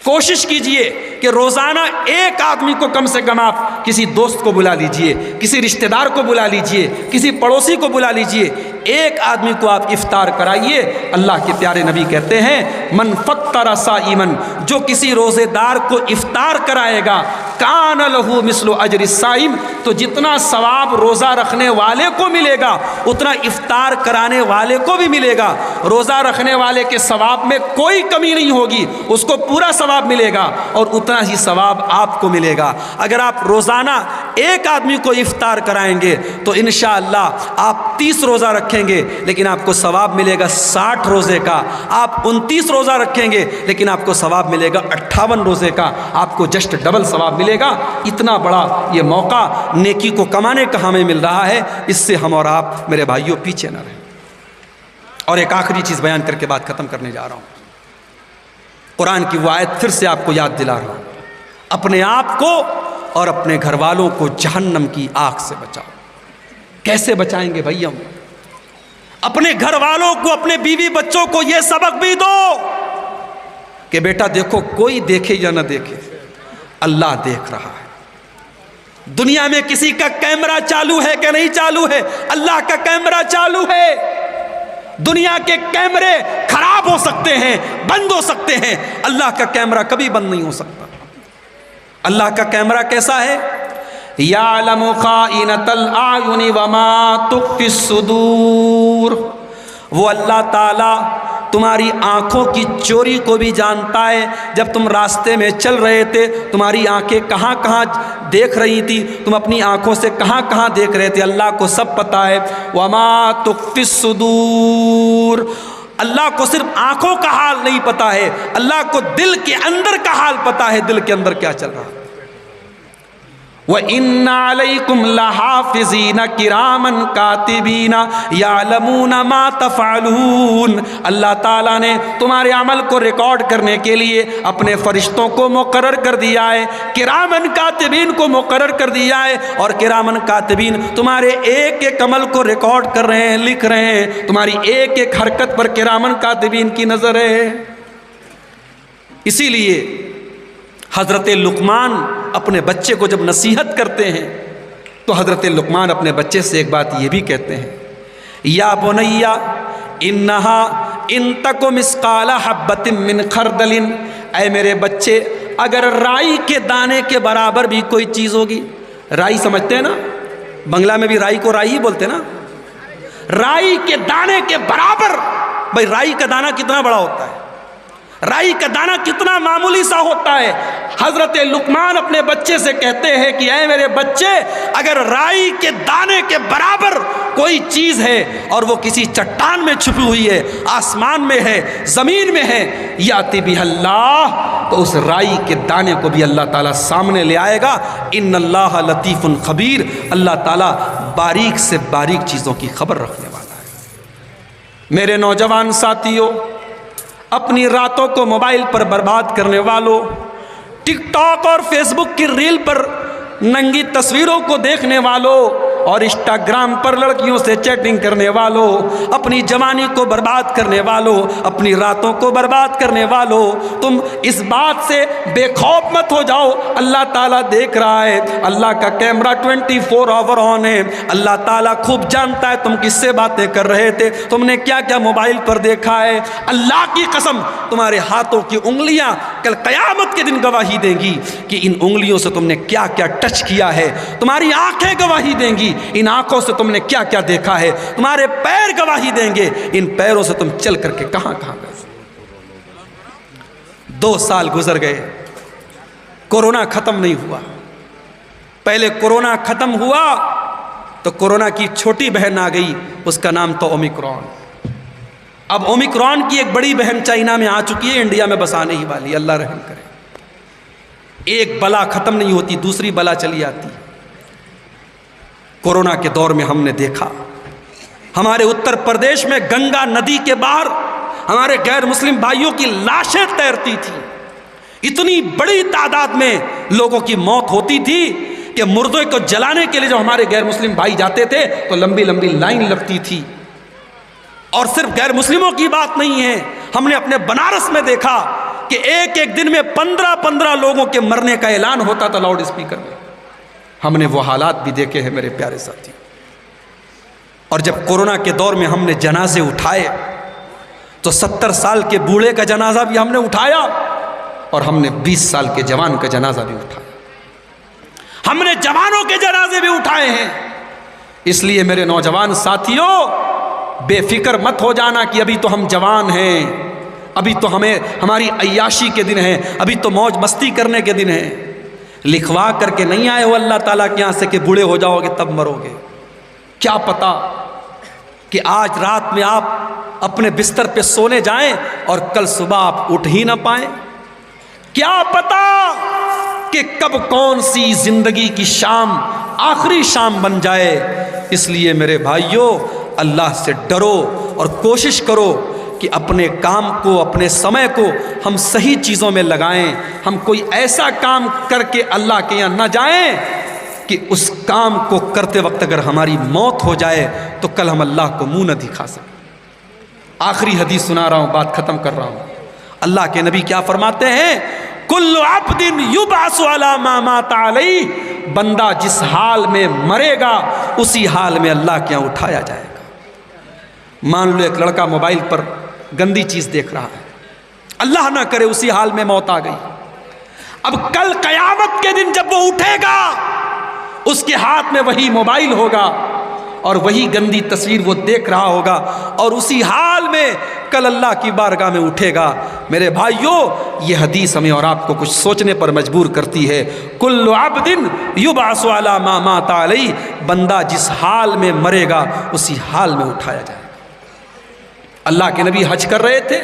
کوشش کیجئے کہ روزانہ ایک آدمی کو کم سے کم آپ کسی دوست کو بلا لیجئے، کسی رشتہ دار کو بلا لیجئے، کسی پڑوسی کو بلا لیجئے، ایک آدمی کو آپ افطار کرائیے۔ اللہ کے پیارے نبی کہتے ہیں من فطر صائما، جو کسی روزے دار کو افطار کرائے گا، کان لہ مثل اجر الصائم، تو جتنا ثواب روزہ رکھنے والے کو ملے گا اتنا افطار کرانے والے کو بھی ملے گا۔ روزہ رکھنے والے کے ثواب میں کوئی کمی نہیں ہوگی، اس کو پورا ثواب ملے گا اور اتنا ہی ثواب آپ کو ملے گا۔ اگر آپ روزانہ ایک آدمی کو افطار کرائیں گے تو انشاءاللہ آپ 30 روزہ رکھیں گے لیکن آپ کو ثواب ملے گا 60 روزے کا۔ آپ 29 روزہ رکھیں گے لیکن آپ کو ثواب ملے گا 58 روزے کا، آپ کو جسٹ ڈبل ثواب ملے گا۔ اتنا بڑا یہ موقع نیکی کو کمانے کا ہمیں مل رہا ہے، اس سے ہم اور آپ میرے بھائیوں پیچھے نہ رہیں۔ اور ایک آخری چیز بیان کر کے بات ختم کرنے جا رہا ہوں۔ قرآن کی وہ آیت پھر سے آپ کو یاد دلا رہا ہوں، اپنے آپ کو اور اپنے گھر والوں کو جہنم کی آگ سے بچاؤ۔ کیسے بچائیں گے بھائی ہم؟ اپنے گھر والوں کو، اپنے بیوی بچوں کو یہ سبق بھی دو کہ بیٹا دیکھو، کوئی دیکھے یا نہ دیکھے اللہ دیکھ رہا ہے۔ دنیا میں کسی کا کیمرہ چالو ہے کہ نہیں چالو ہے؟ اللہ کا کیمرہ چالو ہے۔ دنیا کے کیمرے خراب ہو سکتے ہیں، بند ہو سکتے ہیں، اللہ کا کیمرہ کبھی بند نہیں ہو سکتا۔ اللہ کا کیمرہ کیسا ہے؟ یعلم خائنۃ الاعین وما تخفی الصدور۔ وہ اللہ تعالیٰ تمہاری آنکھوں کی چوری کو بھی جانتا ہے۔ جب تم راستے میں چل رہے تھے تمہاری آنکھیں کہاں کہاں دیکھ رہی تھی، تم اپنی آنکھوں سے کہاں کہاں دیکھ رہے تھے، اللہ کو سب پتہ ہے۔ وما تخفی الصدور، اللہ کو صرف آنکھوں کا حال نہیں پتہ ہے، اللہ کو دل کے اندر کا حال پتہ ہے، دل کے اندر کیا چل رہا ہے۔ وَإِنَّ عَلَيْكُمْ لَحَافِظِينَ كِرَامًا كَاتِبِينَ يَعْلَمُونَ مَا تَفْعَلُونَ۔ اللہ تعالیٰ نے تمہارے عمل کو ریکارڈ کرنے کے لیے اپنے فرشتوں کو مقرر کر دیا ہے، کرامن کاتبین کو مقرر کر دیا ہے، اور کرامن کاتبین تمہارے ایک ایک عمل کو ریکارڈ کر رہے ہیں، لکھ رہے ہیں، تمہاری ایک ایک حرکت پر کرامن کاتبین کی نظر ہے۔ اسی لیے حضرت لقمان اپنے بچے کو جب نصیحت کرتے ہیں تو حضرت لقمان اپنے بچے سے ایک بات یہ بھی کہتے ہیں، یا بنی انہا ان تک مثقال حبۃ من خردل، اے میرے بچے اگر رائی کے دانے کے برابر بھی کوئی چیز ہوگی، رائی سمجھتے ہیں نا، بنگلہ میں بھی رائی کو رائی ہی بولتے ہیں نا، رائی کے دانے کے برابر، بھائی رائی کا دانہ کتنا بڑا ہوتا ہے، رائی کا دانہ کتنا معمولی سا ہوتا ہے۔ حضرت لقمان اپنے بچے سے کہتے ہیں کہ اے میرے بچے اگر رائی کے دانے کے برابر کوئی چیز ہے اور وہ کسی چٹان میں چھپی ہوئی ہے، آسمان میں ہے، زمین میں ہے، یاتی بہ اللہ، تو اس رائی کے دانے کو بھی اللہ تعالیٰ سامنے لے آئے گا۔ ان اللہ لطیف خبیر، اللہ تعالیٰ باریک سے باریک چیزوں کی خبر رکھنے والا ہے۔ میرے نوجوان ساتھیوں، اپنی راتوں کو موبائل پر برباد کرنے والوں، ٹک ٹاک اور فیس بک کی ریل پر ننگی تصویروں کو دیکھنے والوں اور انسٹاگرام پر لڑکیوں سے چیٹنگ کرنے والوں، اپنی جوانی کو برباد کرنے والوں، اپنی راتوں کو برباد کرنے والوں، تم اس بات سے بے خوف مت ہو جاؤ، اللہ تعالیٰ دیکھ رہا ہے، اللہ کا کیمرہ 24 آور آن ہے، اللہ تعالیٰ خوب جانتا ہے تم کس سے باتیں کر رہے تھے، تم نے کیا کیا موبائل پر دیکھا ہے۔ اللہ کی قسم تمہارے ہاتھوں کی انگلیاں کل قیامت کے دن گواہی دیں گی کہ ان انگلیوں سے تم نے کیا کیا ٹچ کیا ہے، تمہاری آنکھیں گواہی دیں گی ان آنکھوں سے تم نے کیا کیا دیکھا ہے، تمہارے پیر گواہی دیں گے ان پیروں سے تم چل کر کے کہاں کہاں گئے۔ 2 سال گزر گئے، کورونا ختم نہیں ہوا۔ پہلے کورونا ختم ہوا تو کورونا کی چھوٹی بہن آ گئی، اس کا نام تو اومیکرون۔ اب اومیکرون کی ایک بڑی بہن چائنا میں آ چکی ہے، انڈیا میں بس آنے ہی والی، اللہ رحم کرے۔ ایک بلا ختم نہیں ہوتی، دوسری بلا چلی آتی۔ کورونا کے دور میں ہم نے دیکھا ہمارے اتر پردیش میں گنگا ندی کے باہر ہمارے غیر مسلم بھائیوں کی لاشیں تیرتی تھی، اتنی بڑی تعداد میں لوگوں کی موت ہوتی تھی کہ مردے کو جلانے کے لیے جو ہمارے غیر مسلم بھائی جاتے تھے تو لمبی لمبی لائن لگتی تھی۔ اور صرف غیر مسلموں کی بات نہیں ہے، ہم نے اپنے بنارس میں دیکھا کہ ایک ایک دن میں 15 لوگوں کے مرنے کا اعلان ہوتا تھا لاؤڈ اسپیکر میں۔ ہم نے وہ حالات بھی دیکھے ہیں میرے پیارے ساتھی۔ اور جب کورونا کے دور میں ہم نے جنازے اٹھائے تو 70 سال کے بوڑھے کا جنازہ بھی ہم نے اٹھایا اور ہم نے 20 سال کے جوان کا جنازہ بھی اٹھایا۔ ہم نے جوانوں کے جنازے بھی اٹھائے ہیں۔ اس لیے میرے نوجوان ساتھیوں، بے فکر مت ہو جانا کہ ابھی تو ہم جوان ہیں، ابھی تو ہماری عیاشی کے دن ہیں، ابھی تو موج مستی کرنے کے دن ہیں۔ لکھوا کر کے نہیں آئے ہو اللہ تعالیٰ کے یہاں سے کہ بوڑھے ہو جاؤ گے تب مرو گے۔ کیا پتا کہ آج رات میں آپ اپنے بستر پہ سونے جائیں اور کل صبح آپ اٹھ ہی نہ پائیں۔ کیا پتا کہ کب کون سی زندگی کی شام آخری شام بن جائے۔ اس لیے میرے بھائیوں، اللہ سے ڈرو اور کوشش کرو کہ اپنے کام کو، اپنے سمے کو ہم صحیح چیزوں میں لگائیں۔ ہم کوئی ایسا کام کر کے اللہ کے یہاں نہ جائیں کہ اس کام کو کرتے وقت اگر ہماری موت ہو جائے تو کل ہم اللہ کو منہ نہ دکھا سکیں۔ آخری حدیث سنا رہا ہوں، بات ختم کر رہا ہوں۔ اللہ کے نبی کیا فرماتے ہیں؟ کل عبد یبعث علی ما مات علیہ، بندہ جس حال میں مرے گا اسی حال میں اللہ کے یہاں اٹھایا جائے گا۔ مان لو ایک لڑکا موبائل پر گندی چیز دیکھ رہا ہے، اللہ نہ کرے اسی حال میں موت آ گئی، اب کل قیامت کے دن جب وہ اٹھے گا اس کے ہاتھ میں وہی موبائل ہوگا اور وہی گندی تصویر وہ دیکھ رہا ہوگا، اور اسی حال میں کل اللہ کی بارگاہ میں اٹھے گا۔ میرے بھائیوں، یہ حدیث ہمیں اور آپ کو کچھ سوچنے پر مجبور کرتی ہے۔ کل عبد یبعث علی ما مات علیہ، بندہ جس حال میں مرے گا اسی حال میں اٹھایا جائے گا۔ اللہ کے نبی حج کر رہے تھے،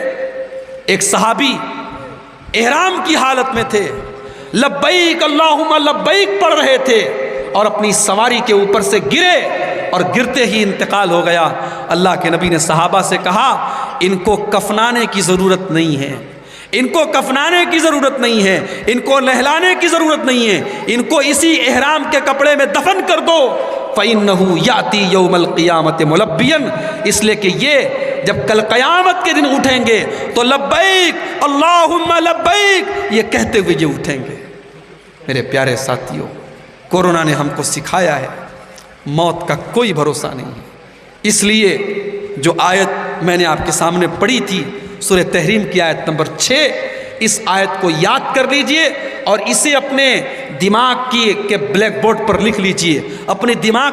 ایک صحابی احرام کی حالت میں تھے، لبیک اللہم لبیک پڑھ رہے تھے اور اپنی سواری کے اوپر سے گرے اور گرتے ہی انتقال ہو گیا۔ اللہ کے نبی نے صحابہ سے کہا، ان کو کفنانے کی ضرورت نہیں ہے، ان کو کفنانے کی ضرورت نہیں ہے، ان کو نہلانے کی ضرورت نہیں ہے، ان کو اسی احرام کے کپڑے میں دفن کر دو، فَإِنَّهُ يَأْتِي يَوْمَ الْقِيَامَةِ مُلَبِّيًا، اس لیے کہ یہ جب کل قیامت کے دن اٹھیں گے تو لبیک اللہم لبیک یہ کہتے ہوئے یہ اٹھیں گے۔ میرے پیارے ساتھیوں، کورونا نے ہم کو سکھایا ہے موت کا کوئی بھروسہ نہیں ہے۔ اس لیے جو آیت میں نے آپ کے سامنے پڑھی تھی، سورہ تحریم کی آیت نمبر 6، اس آیت کو یاد کر لیجئے اور اسے اپنے دماغ کے بلیک بورڈ پر لکھ لیجئے، اپنے دماغ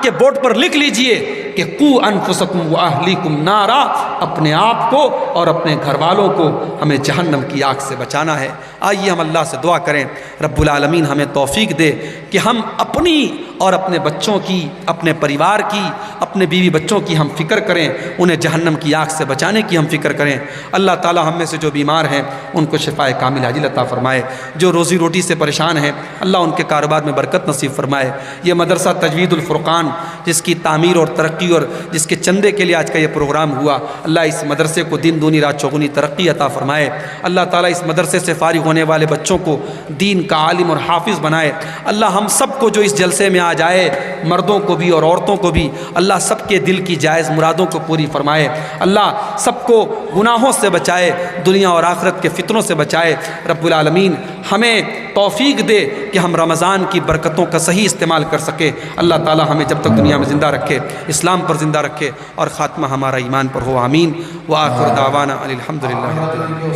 کے بورڈ پر لکھ لیجئے کہ قو انفسکم واہلیکم نارا، اپنے آپ کو اور اپنے گھر والوں کو ہمیں جہنم کی آگ سے بچانا ہے۔ آئیے ہم اللہ سے دعا کریں، رب العالمین ہمیں توفیق دے کہ ہم اپنی اور اپنے بچوں کی، اپنے پریوار کی، اپنے بیوی بچوں کی ہم فکر کریں، انہیں جہنم کی آگ سے بچانے کی ہم فکر کریں۔ اللہ تعالی ہم میں سے جو بیمار ہیں ان کو شفائے کامل عاجل عطا فرمائے، جو روزی روٹی سے پریشان ہیں اللہ ان کے کاروبار میں برکت نصیب فرمائے۔ یہ مدرسہ تجوید الفرقان جس کی تعمیر اور ترقی اور جس کے چندے کے لیے آج کا یہ پروگرام ہوا، اللہ اس مدرسے کو دن دونی رات چوگنی ترقی عطا فرمائے۔ اللہ تعالیٰ اس مدرسے سے فارغ ہونے والے بچوں کو دین کا عالم اور حافظ بنائے۔ اللہ ہم سب کو جو اس جلسے میں آ جائے، مردوں کو بھی اور عورتوں کو بھی، اللہ سب کے دل کی جائز مرادوں کو پوری فرمائے۔ اللہ سب کو گناہوں سے بچائے، دنیا اور آخرت کے فتنوں سے بچائے۔ رب العالمین ہمیں توفیق دے کہ ہم رمضان کی برکتوں کا صحیح استعمال کر سکے۔ اللہ تعالیٰ ہمیں جب تک دنیا میں زندہ رکھے اسلام پر زندہ رکھے اور خاتمہ ہمارا ایمان پر ہو، آمین۔ وآخر دعوانا الحمدللہ رب العالمین۔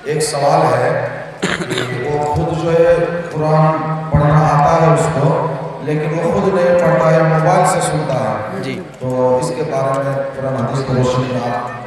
ایک سوال ہے کہ وہ خود جو ہے قرآن پڑھنا آتا ہے اس کو، لیکن وہ خود نہیں پڑھتا ہے، موبائل سے سنتا ہے، جی تو اس کے بارے میں قرآن حدیث کی روشنی میں آپ